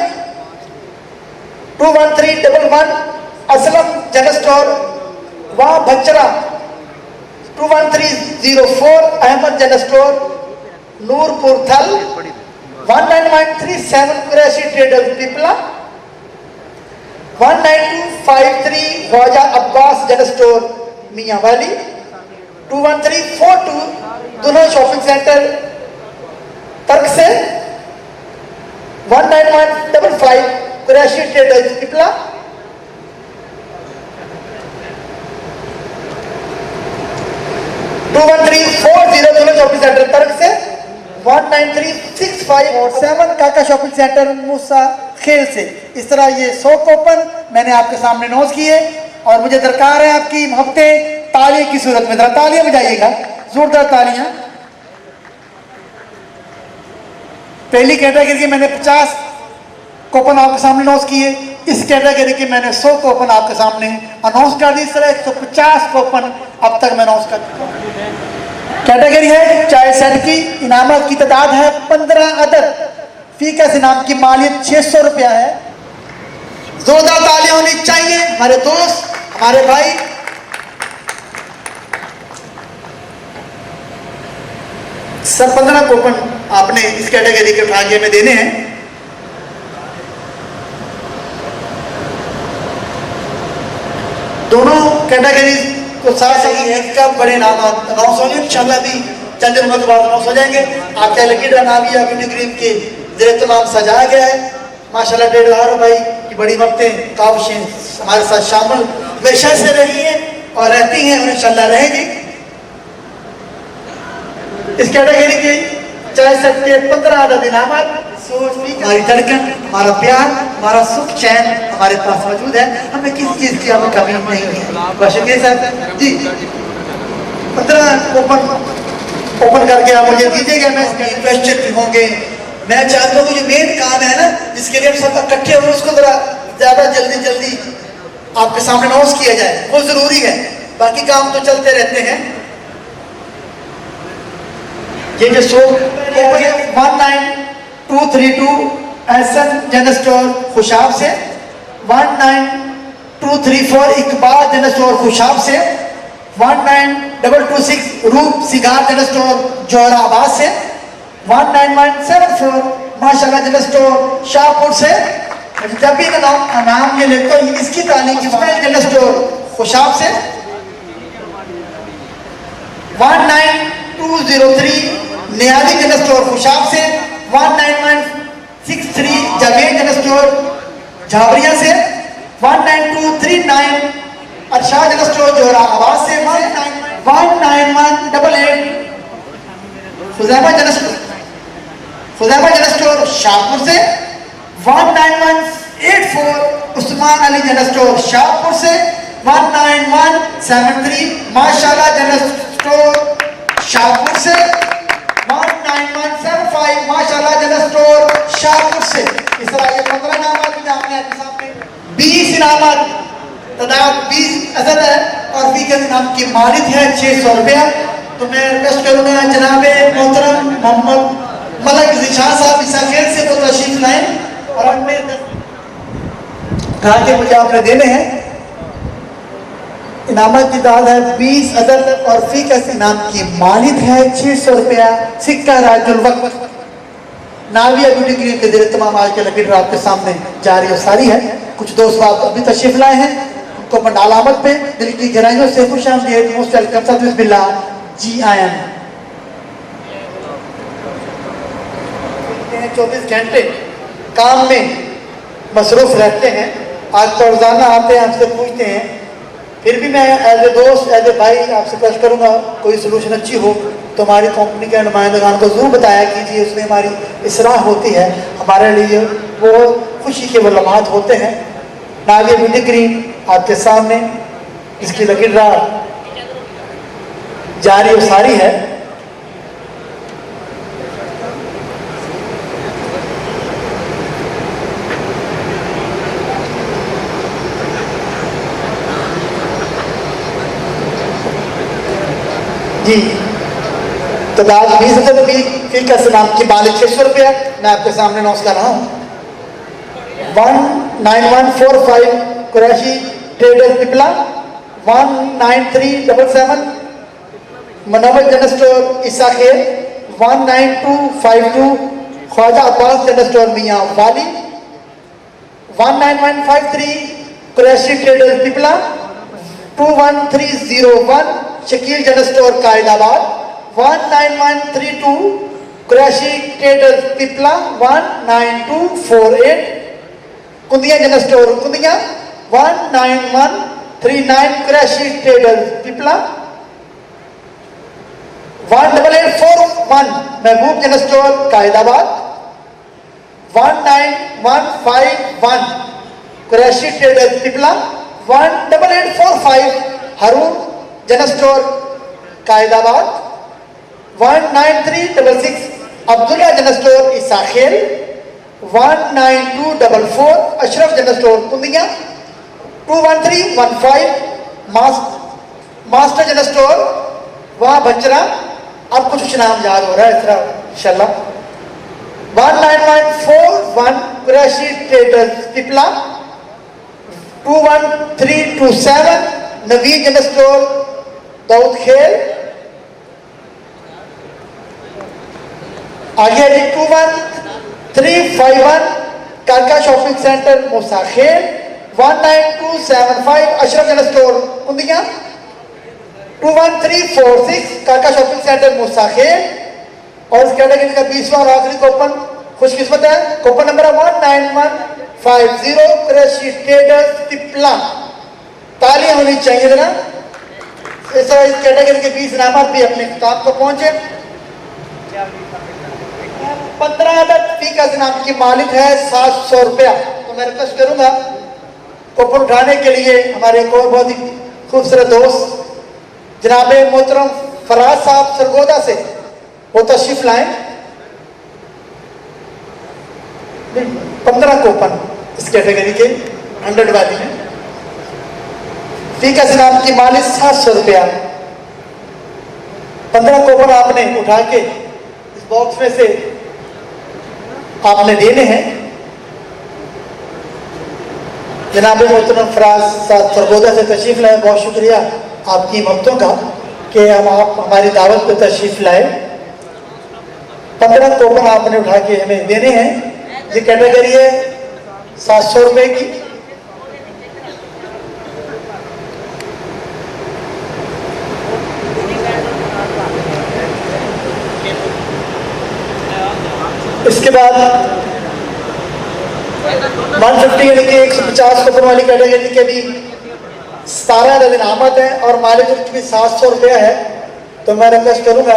21311 Aslam general store Wan बचरा। 21304 Ahmad general store Noorpur Thal. 19137 Qureshi traders Pipla. 19253 Khwaja Abbas general store Mianwali. 21342 दुल्हन शॉपिंग सेंटर तर्क से। 19155 कुरैशी ट्रेडर्स पिपला। 21340 दुल्हन शॉपिंग सेंटर तर्क से। 19365 और 7 काका शॉपिंग सेंटर मूसा खेल से। इस तरह ये 100 कूपन मैंने आपके सामने नोट किए और मुझे दरकार है आपकी मोहब्बतें ताली की सूरत में। जरा तालियां बजाइएगा, जोरदार तालियां। पहली कैटेगरी के मैंने 50 कूपन आपके सामने नोट किए। इस कैटेगरी के मैंने 100 कूपन आपके सामने अनाउंस कर दी। इस तरह 150 कूपन अब तक मैं अनाउंस कर चुका हूं। कैटेगरी है चाय सेट की। इनामत की तादाद है 15 अदद। फी कैस इनाम की मालियत 600 रुपया है। जोरदार तालियां होनी चाहिए हमारे दोस्त, हमारे भाई। सर 15 कूपन आपने इस कैटेगरी के भाग्य में देने हैं। दोनों कैटेगरी को साथ ही है कब बड़े नाम अनाउंस होंगे इंशाल्लाह भी चंद दिनों के बाद अनाउंस हो जाएंगे। आपके लकी ड्रा नाम या वीडियो क्रीम के जेर तमाम सजाया गया है। माशाल्लाह 1.5 भाई की बड़ी वक्तें काविशें हमारे साथ शामिल हमेशा से रही हैं और रहती हैं और इंशाल्लाह रहेगी। इस कैटेगरी के चाय सेट के 15 अदद इनामत। हमारी धड़कन, हमारा प्यार, हमारा सुख चैन हमारे पास मौजूद है। हमें किसी चीज की हमें कमी नहीं है। बहुत शुक्रिया सर जी। 15 कूपन ओपन करके आप मुझे दीजिएगा। मैं क्वेश्चन भी होंगे। मैं चाहता हूँ जो मेन काम है ना जिसके लिए हम सब इकट्ठे हो उसको जरा ज्यादा जल्दी आपके सामने अनाउंस किया जाए, वो जरूरी है। बाकी काम तो चलते रहते हैं। ये जो 19232 एहसन जनरल स्टोर खुशाब से। 19234 इकबाल जनरल स्टोर खुशाब से। 19226 रूप सिगार जनरल स्टोर जोहराबाद से। 19174 माशाल्लाह जनरल स्टोर शाहपुर से। जब भी नाम ये लेते हो इसकी तालीम जनरल स्टोर खुशाब से। 19203 नियाजी जनरल स्टोर खुशाब से। 19163 जावेद जनरल स्टोर झाबरिया से। 19239 अरशाद जनरल स्टोर जोहराबाद से। 19188 खुजैमा जनरल स्टोर शाहपुर से। 19184 उस्मान अली जनरल स्टोर शाहपुर से। 19173 माशाल्लाह जनरल स्टोर शाहपुर से। 19175 माशाल्लाह जनरल स्टोर शाहपुर से। इस तरह ये 15 नाम आपके सामने 20 इनामत, तादाद 20 अदद है और फीका इनाम की मालिक है 600 रुपया। तो मैं रिक्वेस्ट करूंगा जनाबे मोहतरम मोहम्मद मलक जिशान साहब इस खेल से वो तशरीफ लाएं और हमें कहा कि मुझे आपने देने हैं। इनामत की तादाद है 20 अदद और फीका इनाम की मालिक है 600 रुपया। सिक्का राजुल वक्त नाविया ब्यूटी क्रीम के जरिए तमाम आज के लकी ड्रॉ आपके सामने जारी और सारी है। कुछ दोस्त आप अभी तशरीफ लाए हैं, उनको पंडाल आमद पे दिल की गहराइयों से खुश आमदीद, मोस्ट वेलकम, सदुस बिल्ला जी आयन। 24 घंटे काम में मसरूफ रहते हैं, आज तो रोजाना आते हैं, आपसे पूछते हैं, फिर भी मैं एज ए दोस्त एज ए भाई आपसे रिक्वेस्ट करूंगा कोई सोल्यूशन अच्छी हो तो हमारी कंपनी के नुमाइंदगान को जरूर बताया कीजिए, उसमें हमारी इसराह होती है, हमारे लिए वो खुशी के वो लम्हात होते हैं। नाविया ब्यूटी क्रीम आपके सामने इसकी लकी ड्रॉ जारी और सारी है। जी तादाद 20 फीका सलाम की मालिक 600 रुपया मैं आपके सामने नोट कर रहा हूँ। 19145 Qureshi traders Pipla, 19377 Munawar general store Isakhel, 19252 Khawaja Abbas general store Mianwali, 19153 Qureshi traders Pipla, 21301 Shakeel general store Qaidabad, 19132 Qureshi traders Pipla, 19248 Kundian general store Kundian, 19139 Qureshi traders Pipla, 18841 Mehboob general store Qaidabad, 19151 Qureshi traders Pipla, 18845 रून general store Qaidabad, 19366 Abdullah general store Isakhel, 19244 Ashraf general store Kundian, 21315 master general store Wan Bachra. अब कुछ नाम याद हो रहा है इस तरह इंशाल्लाह। 19141 Qureshi traders Pipla, 21327 Naveed general store Daud Khel, आगे 21351 काका शॉपिंग सेंटर मूसा खेल, 19275 अशरफ जनरल स्टोर कुंदिया, 21346 काका शॉपिंग सेंटर मूसा खेल। और इस कैटेगरी का 20वां और आखिरी कूपन खुशकिस्मत है, coupon number 19150 Qureshi traders Pipla. तालियां होनी चाहिए जरा। इस कैटेगरी के 20 इनामत भी अपने किताब को पहुंचे। 15 अदद फीका इनाम की मालिक है 700 रुपया। तो मैं रिक्वेस्ट करूंगा कूपन उठाने के लिए हमारे एक और बहुत ही खूबसूरत दोस्त जनाबे मोहतरम फराज साहब सरगोदा से वो तशरीफ लाएं। 15 कूपन इस कैटेगरी के 100 वाली है। फीका इनाम की मालिक 700 रुपया। 15 कूपन आपने उठा के इस बॉक्स में से आपने देने हैं। जनाब मोहतरम फराज साहब सरगोदा से तशरीफ लाए, बहुत शुक्रिया आपकी ममतों का कि हम आप हमारी दावत पे तशरीफ लाए। 15 कूपन आपने उठा के हमें देने हैं। ये कैटेगरी है 700 रुपये की। इसके बाद 150 यानी कि 150 कूपन वाली कैटेगरी के भी 17 इनामत है और मालिक भी 700 रुपया है। तो मैं रिक्वेस्ट करूंगा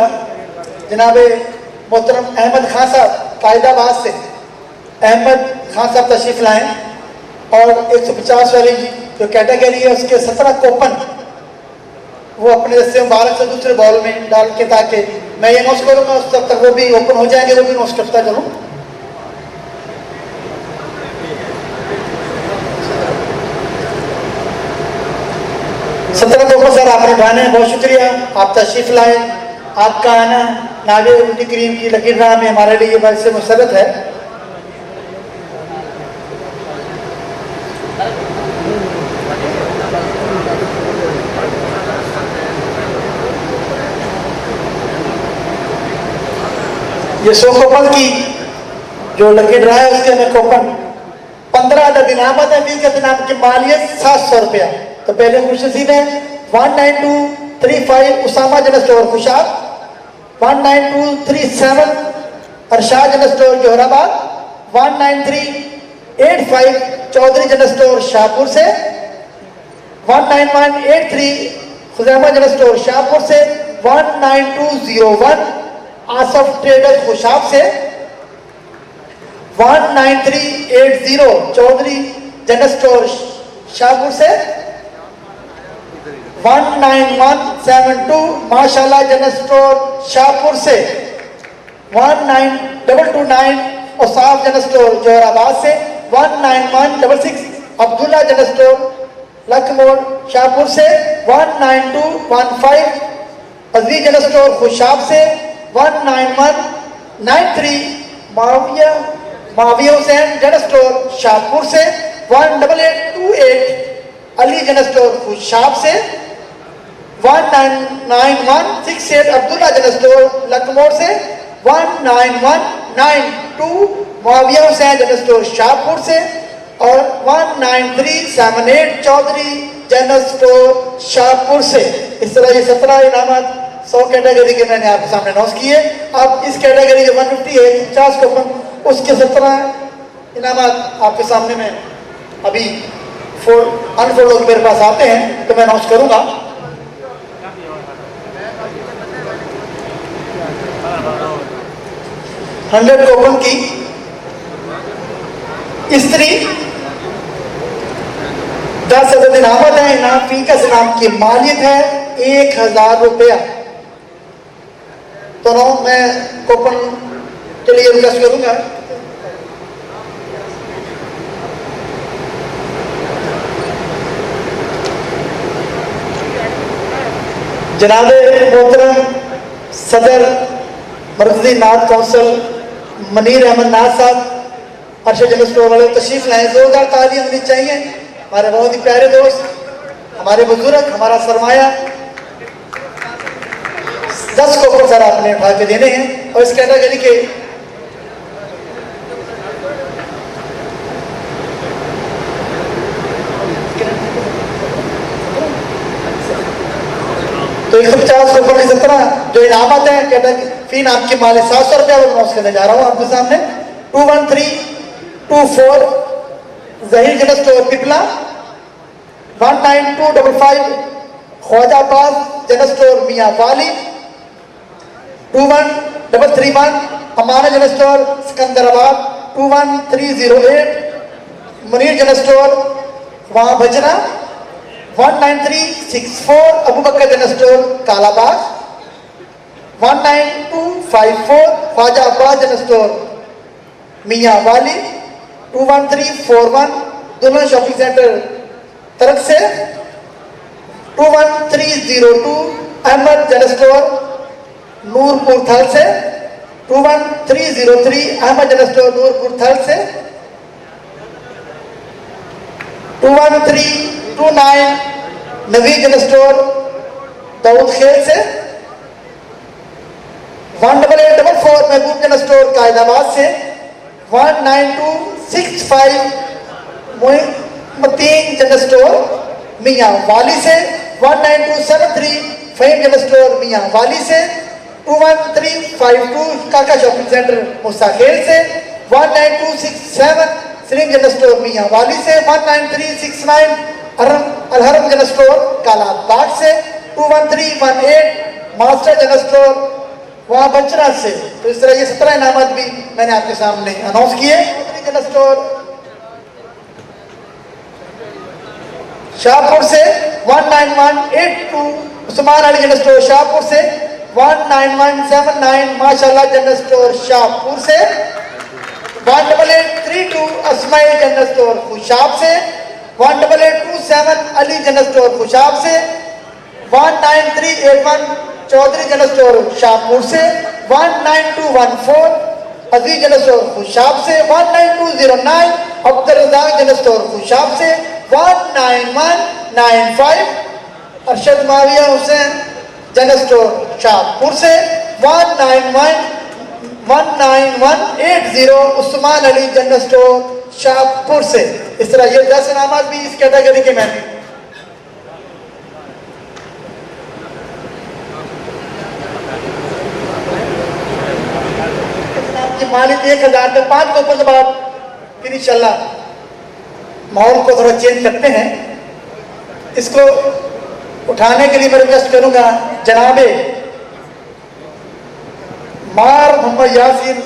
जनाबे मोहतरम अहमद खान साहब कायदाबाद से, अहमद खान साहब तशरीफ लाएं और 150 वाली जो कैटेगरी है उसके 17 कूपन वो अपने से मुबारक से दूसरे बॉल में डाल के, ताकि मैं ये नोट करूंगा उस तब तक वो भी ओपन हो जाएंगे, वो भी नोट करता चलूँ। 17 को सर आपने उठाने हैं, बहुत शुक्रिया, आप तशरीफ लाए। आपका आना नावे उल्टी करीम की लकीर राह में हमारे लिए बाइस मुसरत है। ये 100 कूपन की जो लकीर रहा है उसके हमें कूपन 15 अदद इनामत है। फीस के नाम की मालियत 700 रुपया। तो पहले खुश नसीब है 19235 Usama general store Khushab, 19237 Arshad general store Jauharabad, 19385 Chaudhry general store Shahpur से, 19183 खुजैमा जनरल स्टोर शाहपुर से, 19201 आसफ ट्रेडर्स खुशाब से, 19380 चौधरी जनरल स्टोर शाहपुर से, 19172 माशाल्लाह जनरल स्टोर शाहपुर से, 19229 औसाफ जनरल स्टोर जोहराबाद से, 19166 अब्दुल्ला जनरल स्टोर लखमोड़ शाहपुर से, 19215 अजीज जनरल स्टोर खुशाब से, 19193 माविया हुसैन जनरल स्टोर शाहपुर से, 18828 अली जनरल स्टोर खुशाब से, 19168 अब्दुल्ला जनरल स्टोर लखमोड़ से, 19192 माविया हुसैन जनरल स्टोर शाहपुर से और 19378 चौधरी जनरल स्टोर शाहपुर से। इस तरह ये 17 इनामत 100 कैटेगरी के मैंने आपके सामने अनाउंस किए। अब इस कैटेगरी जो 150 है 50 कूपन उसके 17 इनामत आपके सामने में अभी अनफोल्ड होकर मेरे पास आते हैं तो मैं अनाउंस करूंगा। $100 कूपन की स्त्री 10 अदद इनामत है। इनाम फी का इनाम की मालियत है 1000 रुपया। तो मैं कूपन के लिए रिक्वेस्ट करूंगा। जनाब मोहतरम सदर मरकजी नाथ कौंसिल मनीर अहमद नाथ साहब अरशद जनरल स्टोर वाले तशरीफ लाए। जोरदार तालियां होनी चाहिए। हमारे बहुत ही प्यारे दोस्त, हमारे बुजुर्ग, हमारा सरमाया 10 कूपन सर आपने उठा के देने हैं और इस कैटेगरी के तो 150 कूपन की 17 जो इनामत है कैटेगरी फी नाम की माल 700 रुपया वो अनाउंस करने जा रहा हूँ आपके सामने। 21324 Zaheer general store Pipla, 19255 Khawaja Abbas general store Mianwali, 21331 Amana general store Sikandarabad, 21308 Munir general store Wan Bhachran, 19364 Abu Bakar general store Kalabagh, 19254 Khawaja Abbas general store Mianwali, 21341 दुल्हन शॉपिंग सेंटर तरक से, 21302 अहमद जनरल स्टोर नूरपुर थल से, 21303 अहमद जनरल स्टोर नूरपुर थल से, 21329 नवीद जनरल स्टोर दाऊद खेल से, 18844 महबूब जनरल स्टोर कायदाबाद से, 19265 मतीन जनरल स्टोर मियां वाली से, 19273 फहीम जनरल स्टोर मियां वाली से, 21352 काका शॉपिंग सेंटर मुस्ताखेल से, 19267 सलीम जनरल स्टोर मियां वाली से, 19369 अलहरम जनरल स्टोर कालाबाग से, 21318 मास्टर जनरल स्टोर वहां बचरा से। तो इस तरह ये 17 इनामत भी मैंने आपके सामने अनाउंस किए। जनरल स्टोर शाहपुर से 19182 उस्मान अली जनरल स्टोर शाहपुर से, 19179 माशाल्लाह जनरल स्टोर शाहपुर से, 18832 अस्माइल जनरल स्टोर खुशाब से, 18827 अली जनरल स्टोर खुशाब से, 19381 चौधरी जनरल स्टोर शाहपुर से, 19214 अजीज जनरल स्टोर खुशाब से, 19209 अब्दुल रज़ाक जनरल स्टोर खुशाब से, 19195 अरशद माविया हुसैन जनरल स्टोर शाहपुर से, 19180 उस्मान अली जनरल स्टोर शाहपुर से। इस तरह ये 10 इनामात भी इस कैटेगरी के में मालिक 1000 पे 5 के ऊपर से बात। फिर इंशाल्लाह माहौल को थोड़ा चेंज करते हैं। इसको उठाने के लिए मैं रिक्वेस्ट करूंगा जनाबे मार मोहम्मद यासीन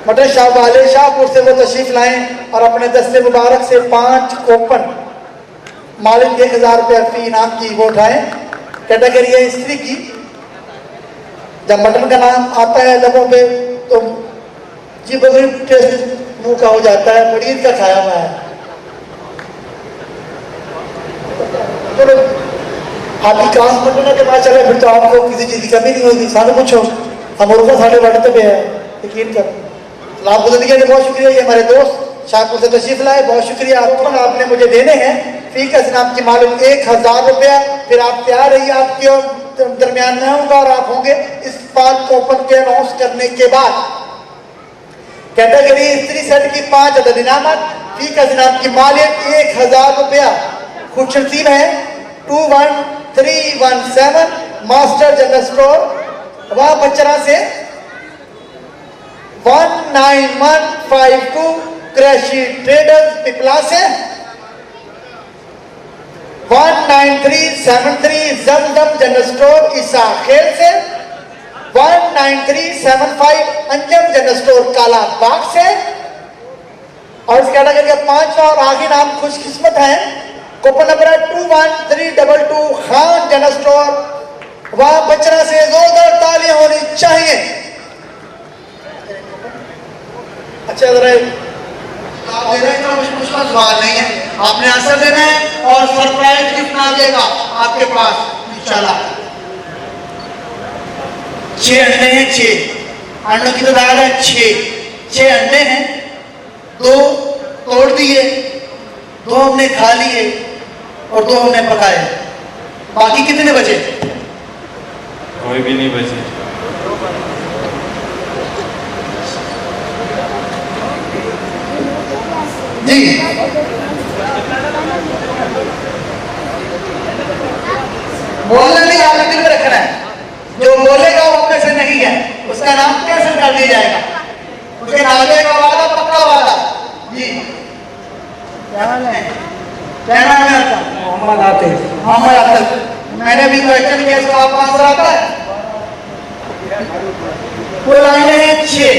मटन शाह वाले शाहपुर से वो तशरीफ लाएं और अपने दस्ते मुबारक से 5 कोपन मालिक 1000 रुपये फी इनाम की वो उठाएं। कैटेगरी है स्त्री की। जब मटन का नाम आता है लबों पे तो जी बगैर टेस्ट मुंह का हो जाता है, पनीर का खाया हुआ है। तो आपकी क्लास मटन के बाद चले फिर तो आपको किसी चीज़ की कमी नहीं होगी। सारे पूछो हम उनका साढ़े बढ़ते पे है, यकीन करो। लाभ गुजरिया ने बहुत शुक्रिया, ये हमारे दोस्त शाहपुर से तशरीफ लाए, बहुत शुक्रिया आपको। आपने मुझे देने हैं फी का इनाम की मालूम 1000 रुपया। फिर आप तैयार रहिए, आपके दरमियान में होगा और आप होंगे इस 5 कोपन के अनाउंस करने के बाद। कैटेगरी स्त्री सेट की 5 अदद इनामत, फी का इनाम की मालियत 1000 रुपया। खुश नसीब है 21317 मास्टर जनरल स्टोर वह बच्चरा से, 19152 क्रैशी ट्रेडर्स पिपला से, 19373 जमजम जनरल स्टोर ईसा खेल से, 19375 अंजम जनरल स्टोर काला बाग से। और इस कैटेगरी का 5वां और आखिरी नाम खुशकिस्मत है coupon number 21322 Khan general store वह बचरा से। जोरदार तालियां होनी चाहिए। अच्छा जरा आप दे रहे हैं तो मुश्किल सवाल नहीं है, आपने आंसर देना है और सरप्राइज गिफ्ट आ जाएगा आपके पास इंशाल्लाह। 6 अंडे हैं, 6 अंडों की तादाद है 6 अंडे हैं। 2 तोड़ दिए, 2 हमने खा लिए और 2 हमने पकाए। बाकी कितने बचे? कोई भी नहीं बचे। जी बोलना नहीं, आपने दिल में रखना है। जो बोलेगा वो अपने से नहीं है, उसका नाम कैंसिल कर दिया जाएगा। उसके आगे का वादा पक्का वादा। जी क्या नाम है? क्या नाम है आपका? मोहम्मद आतिफ। मोहम्मद आतिफ, मैंने भी क्वेश्चन किया, इसका आपका आंसर आता है? कुल अंडे हैं 6,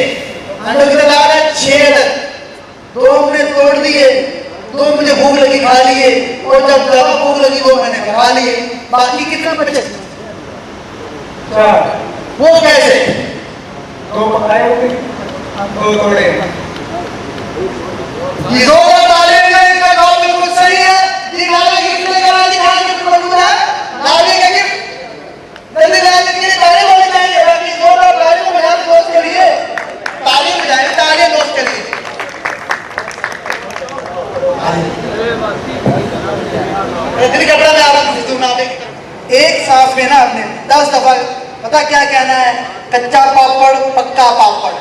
अंडों की तादाद है 6। 2 हमने तोड़ दिए, 2 मुझे भूख लगी खा लिए और जब ज्यादा भूख लगी वो मैंने खा लिए। बाकी कितने बचे? 4। वो कैसे? 2 पकाए, 2 तोड़े। ये 2 ताले में इसका जवाब बिल्कुल सही है। ये नाले गिफ्ट लेकर आए, दिखाने गिफ्ट मौजूद है। नाले का गिफ्ट जल्दी लाने के लिए ताली बजानी चाहिए। बाकी 2 ताली बजाने दोस्त के लिए ताली बजाए, ताली दोस्त के लिए। दिल कपड़ा में आ रहा हूँ। एक सांस में ना आपने 10 दफा पता क्या कहना है? कच्चा पापड़ पक्का पापड़।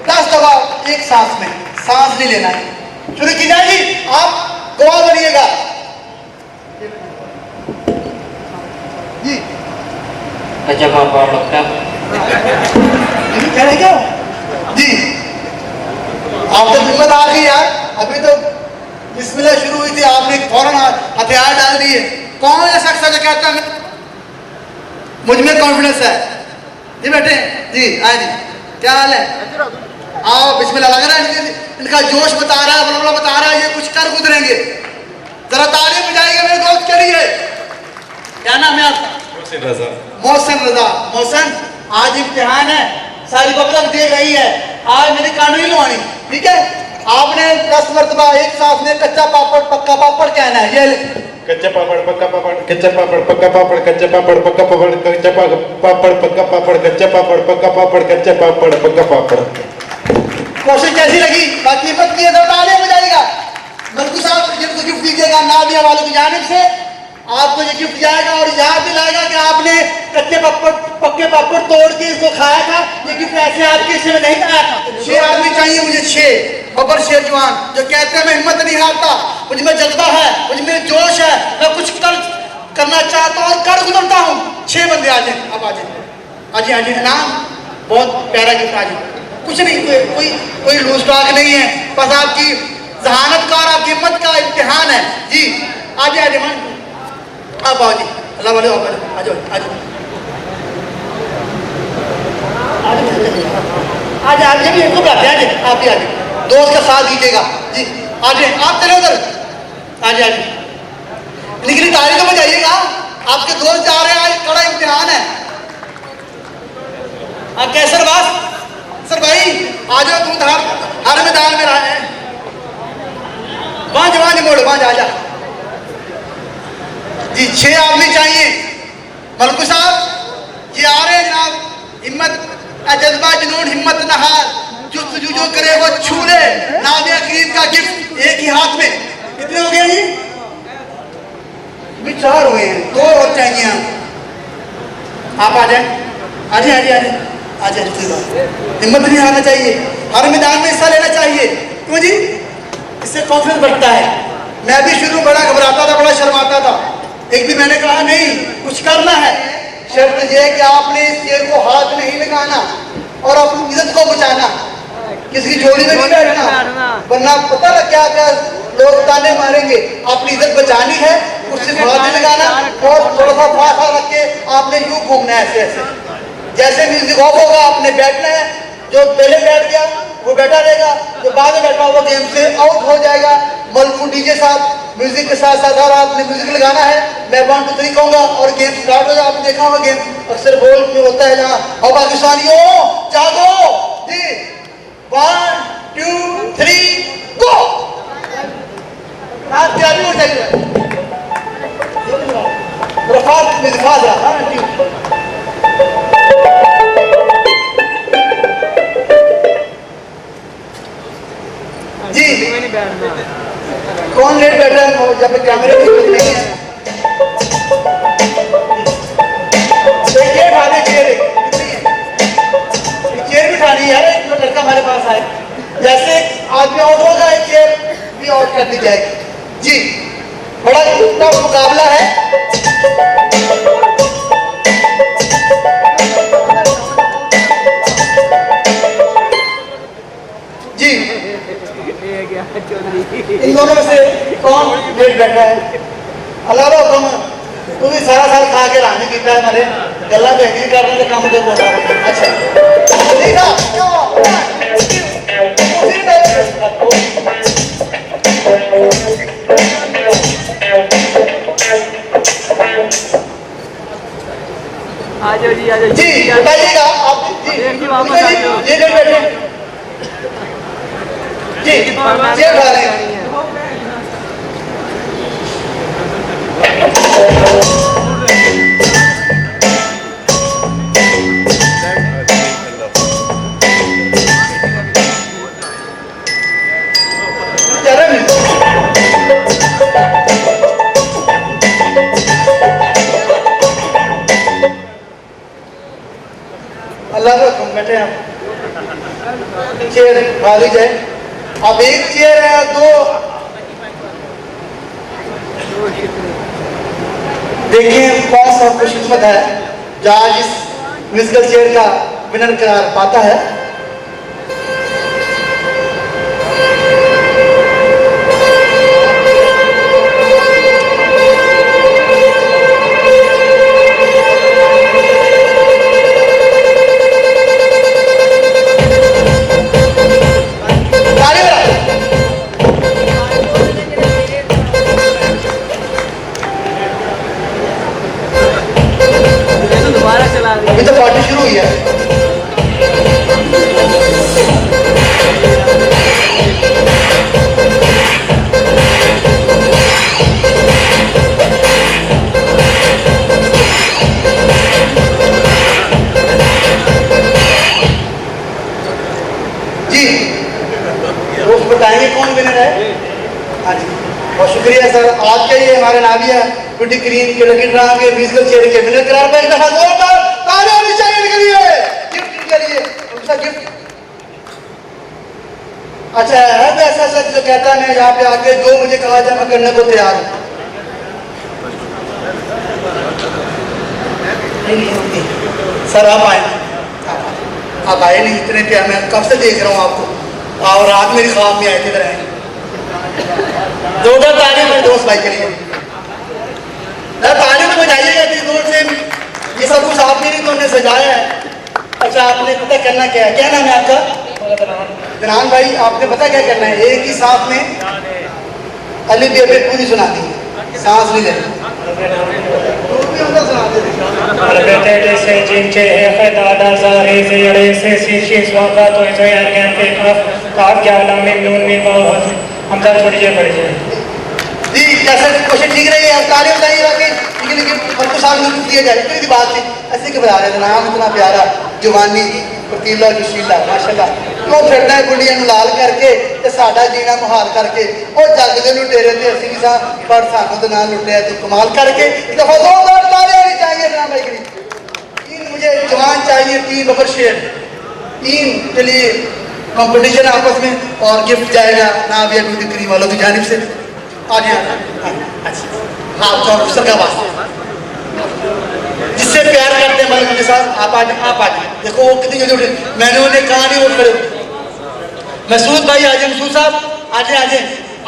10 दफा एक सांस में, सांस नहीं लेना है। शुरू की जाएगी, आप गवाह बनिएगा। जी कच्चा पापड़ पक्का कह रहे क्या? जी आप तो हिम्मत आ गई यार। अभी तो बिस्मिल्लाह शुरू हुई थी, आपने फौरन हथियार डाल दिए। कौन ऐसा शख्स है जो कहता है मुझ में कॉन्फिडेंस है? जी बैठे जी, आए जी, क्या हाल है? आओ बिस्मिल्लाह। लग रहा है इनका जोश बता रहा है, बलबला बता रहा है, ये कुछ कर गुजरेंगे। जरा ताली बजाइए मेरे दोस्त के लिए। क्या नाम है आपका? मोहसिन रजा। मोहसिन, आज इम्तिहान है, सारी बबलक दी गई है, आज मेरी कानूनी लवानी, ठीक है? आपने 10 मरतबा एक सांस में कच्चा पापड़ पक्का पापड़ कहना है। ये कच्चा पापड़ पक्का पापड़ कच्चा पापड़ पक्का पापड़ कच्चा पापड़ पक्का पापड़ कच्चा पापड़ पक्का पापड़ कच्चा पापड़ पक्का पापड़ कच्चा पापड़ पक्का पापड़। कोशिश कैसी लगी? बाकी मत किए तो ताले हो जाएगा। मलकू साहब जिनको गिफ्ट दीजिएगा नादिया वालों की जानिब से आपको ये गिफ्ट जाएगा और याद दिलाएगा कि आपने कच्चे पक्के पापड़ तोड़ के इसको खाया था। ये गिफ्ट ऐसे आपके हिस्से में नहीं आया था। 6 आदमी चाहिए मुझे, 6 बबर शेर जवान जो कहते हैं मैं हिम्मत नहीं हारता, मुझ में जज्बा है, मुझ में जोश है, मैं कुछ करना चाहता हूँ और कर गुजरता हूँ। 6 बंदे आ जाए, अब आ जाए, आ जाए इनाम बहुत प्यारा गिफ्ट आ जाए। कुछ नहीं, कोई लूज टॉक नहीं है, बस आपकी जहानत का और आपकी हिम्मत का इम्तिहान है जी। आ जाए मान आप आओ जी, अल्लाह वाले आ जाओ आ जाओ आज आप भी इनको बुलाते हैं, आप भी आ जाए, दोस्त का साथ दीजिएगा जी। आ जाए आप, चले उधर आ जाए, निकली तारीख में जाइएगा, आपके दोस्त जा रहे हैं, आज कड़ा इम्तिहान है। आप कैसर बास सर भाई आ जाओ, तुम हर मैदान में रहा है, वहां मोड़ वहां जा जी। 6 आदमी चाहिए। मलकू साहब ये आ रहे हैं जनाब, हिम्मत जज्बा जुनून हिम्मत नहार जो करे वो छू ले। नादिया करीम का गिफ्ट एक ही हाथ में। कितने हो गए जी? 4 हुए हैं, 2 और चाहिए। आप आ जाए, आ जाए हिम्मत नहीं हारना चाहिए, हर मैदान में हिस्सा लेना चाहिए। क्यों जी? इससे कॉन्फिडेंस बढ़ता है। मैं भी शुरू बड़ा घबराता था, बड़ा शर्माता था। एक भी मैंने कहा नहीं, कुछ करना है। शर्त यह है कि आपने इस शेर को हाथ नहीं लगाना और अपनी इज्जत को बचाना, किसी की झोली में नहीं बैठना, वरना पता लग क्या लोग ताने मारेंगे। अपनी इज्जत बचानी है, उससे हाथ नहीं लगाना और थोड़ा सा फासला रख के आपने यूं घूमना है ऐसे। जैसे म्यूजिक ऑफ होगा आपने बैठना है, जो पहले बैठ गया वो बैठा रहेगा, जो बाद में बैठा हुआ गेम से आउट हो जाएगा। मलकू डीजे साथ म्यूजिक के साथ साथ और आपने म्यूजिक लगाना है। मैं 1 2 3 कहूंगा और गेम स्टार्ट हो जाएगा। आपने देखा होगा गेम अक्सर बॉल में होता है जहाँ, और पाकिस्तानियों जागो जी। 1 2 3 गो। तैयारी हो जाएगी, जी। कौन लेट बैठा है जब कैमरे की जरूरत नहीं है? चेयर भी उठानी है, एक लड़का हमारे पास आए, जैसे आदमी आउट होगा एक चेयर भी आउट कर दी जाएगी जी। बड़ा टफ मुकाबला है जी। इन दोनों में से कौन लेट बैठा है? अल्लाह तुम भी सारा साल खा के रानी की हमारे गला बेहतरीन करने के काम दे बोला। अच्छा आ जाओ जी, आ जाओ जी, बताइएगा आप जी। ये लेट बैठे जी, चेयर उठा रहे हैं। अल्लाह का हुक्म, बैठे हम। चेयर खाली जाए। अब एक चेयर है, 2 देखिए कौन सा खुशकिस्मत है जो आज इस म्यूजिकल चेयर का विनर करार पाता है। अभी तो पार्टी शुरू हुई है। शुक्रिया सर, आपके लिए हमारे नाविया ब्यूटी क्रीम के लकी ड्रा के म्यूजिकल चेयर के विनर करार पर एक दफा जोरदार तालियां होनी चाहिए इनके लिए, गिफ्ट के लिए उनका गिफ्ट। अच्छा है तो ऐसा शख्स जो कहता है मैं यहाँ पे आके जो मुझे कहा जाए मैं करने को तैयार हूँ। सर आप आए, आप आए नहीं, इतने प्यार मैं कब से देख रहा हूँ आपको, और रात मेरी ख्वाब में आए थे, इधर आए। जोरदार तालियां मेरे दोस्त भाई के लिए, तालियां तो बजाइएगा इतनी जोर से, ये सब कुछ आपने नहीं तो हमने सजाया है। अच्छा आपने पता करना क्या है, क्या नाम है आपका? दनान भाई, आपने पता क्या करना है, एक ही सांस में अली बेबे पूरी सुना दी, सांस नहीं लेना, से जिनचे है दादा सारे से अड़े से शीशे स्वागत तो जो यार कहते हैं आप क्या नाम में नून में बहुत हम सब छोड़िए पड़िए जी। कैसे कोशिश ठीक रही है, तालियां बताइए कि लेकिन हमको साथ में दिया जाए, इतनी बात थी ऐसे के बता रहे थे, नाम इतना प्यारा, जवानी फतीला जोशीला माशाल्लाह, क्यों फिरना है गुड़िया लाल करके ते साडा जीना मुहाल करके, और जग दे लुटेरे थे असी भी सा पर सानू तो ना लुटिया तो कमाल करके, एक दफा जोरदार तालियां होनी चाहिए दनान भाई के लिए। तीन मुझे जवान चाहिए, तीन बबर शेर, तीन के लिए कंपटीशन आपस में, और गिफ्ट जाएगा नाविया ब्यूटी क्रीम वालों की जानिब से। आगे हाँ तो अफसर का वास्ता जिससे प्यार करते हैं मलिक के साथ, आप आज देखो वो कितनी जल्दी उठे, मैंने उन्हें कहा नहीं उठ खड़े। मसूद भाई आजे, मसूद साहब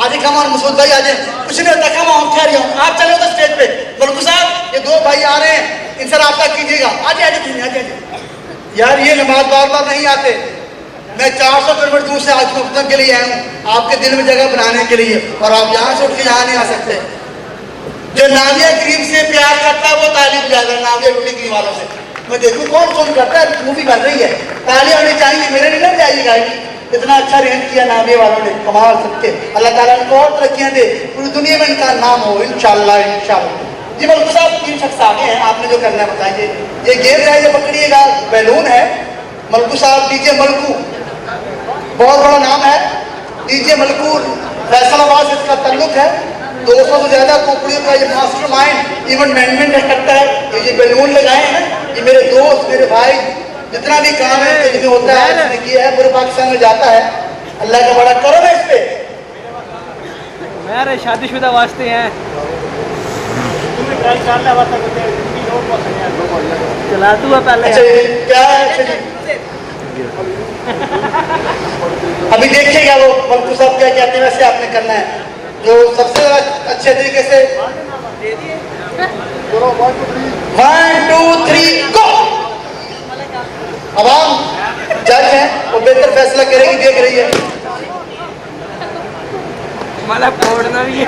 आजे कम, और मसूद भाई आजे, कुछ नहीं होता कम, हम ठहर जाऊँ, आप चले तो स्टेज पे। मलकू साहब ये दो भाई आ रहे हैं, इनसे रब्ता कीजिएगा, आजे यार, ये नमाज बार बार नहीं आते, मैं 400 किलोमीटर दूर से आज मुफ्तम के लिए आया हूँ आपके दिल में जगह बनाने के लिए, और आप यहाँ से उठ के यहाँ नहीं आ सकते। जो नाविया क्रीम से प्यार करता है वो ताली बजाता है, नाविया ब्यूटी क्रीम वालों से। मैं देखूँ कौन कौन करता है, मूवी बन रही है, तालियां होनी चाहिए, मेरे नहीं लग जाएगी गाड़ी। इतना अच्छा रेंज किया नाविया वालों ने, कमाल सबके, अल्लाह ताला इनको और तरक्कियां दे, पूरी दुनिया में इनका नाम हो इंशाल्लाह इंशाल्लाह। जी मलकू साहब, 3 शख्स आगे हैं, आपने जो करना है बताइए। ये गेम है, ये पकड़िएगा, बैलून है, मलकू साहब डीजे मलकू, बहुत बड़ा नाम है डीजे मलकू, फैसलाबाद से इसका ताल्लुक है, 200 से ज्यादा कुकड़ियों का ये मास्टर माइंड इवेंट मैनेजमेंट करता है। ये बैलून लगाए हैं, ये मेरे दोस्त मेरे भाई जितना भी काम है जिसमें होता है इसने किया है, पूरे पाकिस्तान में जाता है, अल्लाह का बड़ा करो है इस पे। मेरे शादीशुदा वास्ते हैं, चला तू पहले। अच्छा क्या है, अभी देखिएगा वो मलकू साहब क्या कहते हैं, वैसे आपने करना है जो सबसे अच्छे तरीके से। 1 2 3 गो। अब हम जज हैं, वो बेहतर फैसला करेगी, देख रही है। मला फोड़ना भी है।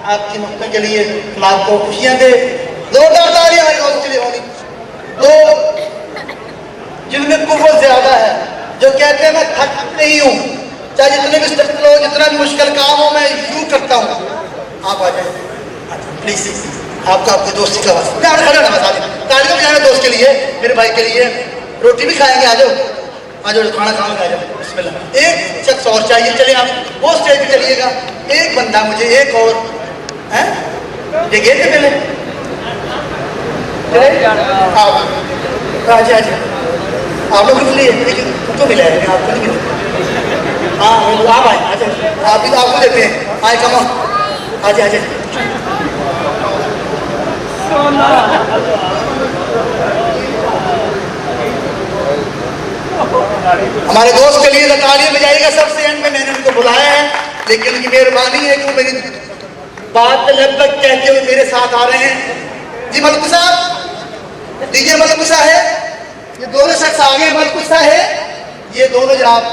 आपकी मक्का के लिए आपको खुशियां दे, जोरदार तालियां हमारी दोस्त के लिए होनी। तो जिनमें कुव्वत ज्यादा है जो कहते हैं मैं थक नहीं हूँ, चाहे जितने भी स्टेप लो, जितना भी मुश्किल काम हो, मैं यूं करता हूँ। आप आ जाए प्लीज, आपका आपके दोस्ती का वास्ता। मैं खड़ा होना बता दें, तालियां बजाना दोस्त के लिए, मेरे भाई के लिए। रोटी भी खाएंगे, आ जाओ आ जाओ, खाना खाओगे, आ जाओ। बिस्मिल्लाह। एक शख्स और चाहिए, चले आप वो स्टेज पे चलिएगा। एक बंदा मुझे, एक और है ये गए थे पहले, आज आप लोग लिए तो मिला है, आपको नहीं मिला। हाँ आप आए, अच्छा आप भी तो आपको देते हैं, आए कमा, आज आज हमारे दोस्त के लिए तालियां बजाइएगा। सबसे एंड में मैंने उनको बुलाया है, लेकिन उनकी मेहरबानी है कि वो मेरी बात लगभग कहते हुए मेरे साथ आ रहे हैं। जी मलकू साहब, डीजे मलकू साहब है, ये दोनों शख्स आगे, मलकू साहब है, ये दोनों जनाब।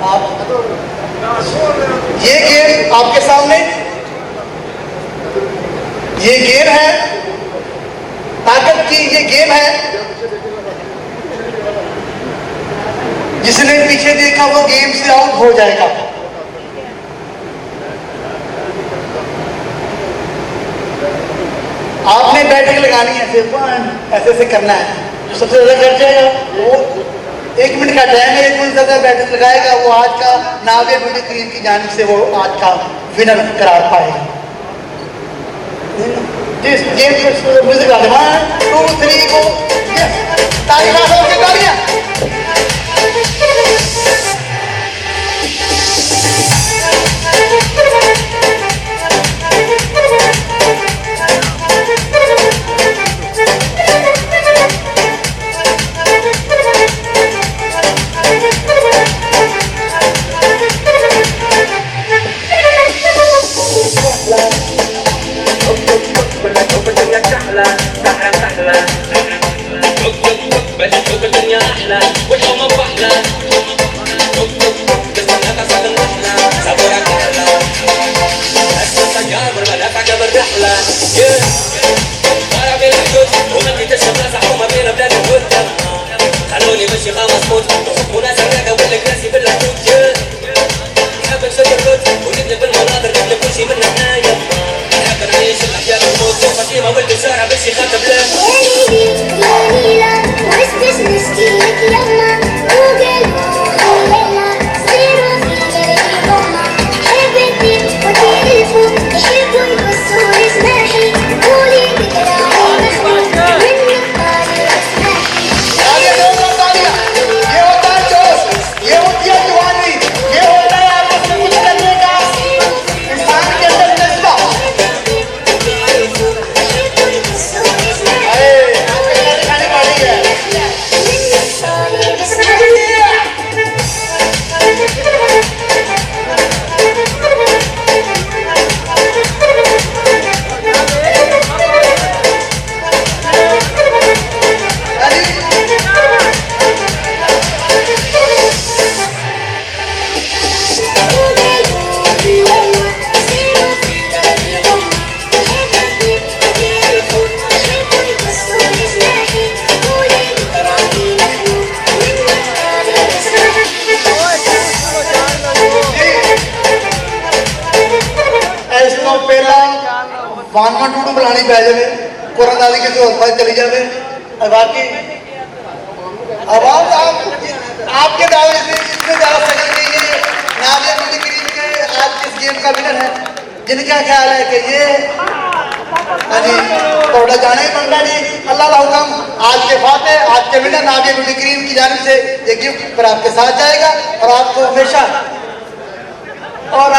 आप ये गेम आपके सामने, ये गेम है ताकत की, ये गेम है। जिसने पीछे देखा वो गेम से आउट हो जाएगा। आपने बैटिंग लगानी है, ऐसे ऐसे करना है। जो सबसे ज्यादा कर जाएगा वो 1 मिनट का टाइम है, 1 मिनट ज्यादा बैटिंग लगाएगा वो आज का नावे ब्यूटी क्रीम की जानिब से वो आज का विनर करार पाएगा। जिस गेम पर म्यूजिक ला दे, 1 2 3 को तालियां सबके तालियां। वानवा टूडू बुलानी पै जाए, कुरानदारी किसी और पास चली जाए। बाकी आवाज आपके दावे से इसमें ज्यादा सही नहीं है। नाज़िया ब्यूटी क्रीम के आज इस गेम का विनर है, जिनका ख्याल है कि ये थोड़ा जाना ही पड़ता जी। अल्लाह का हुक्म, आज के फाते, आज के विनर नाज़िया ब्यूटी क्रीम की जानिब से ये गिफ्ट पर आपके साथ जाएगा और आपको हमेशा और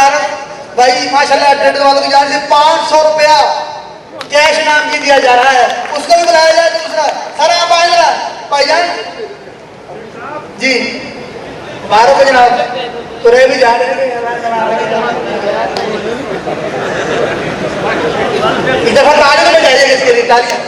भाई माशाल्लाह ट्रेडर वालों की जान से 500 रुपया कैश नाम की दिया जा रहा है, उसको भी बुलाया जाए। दूसरा सर आप आए जरा भाईजान जी, 12 बजे जनाब तो रहे भी जा रहे हैं। एक दफा तालियां में जाइए इसके लिए, तालियां।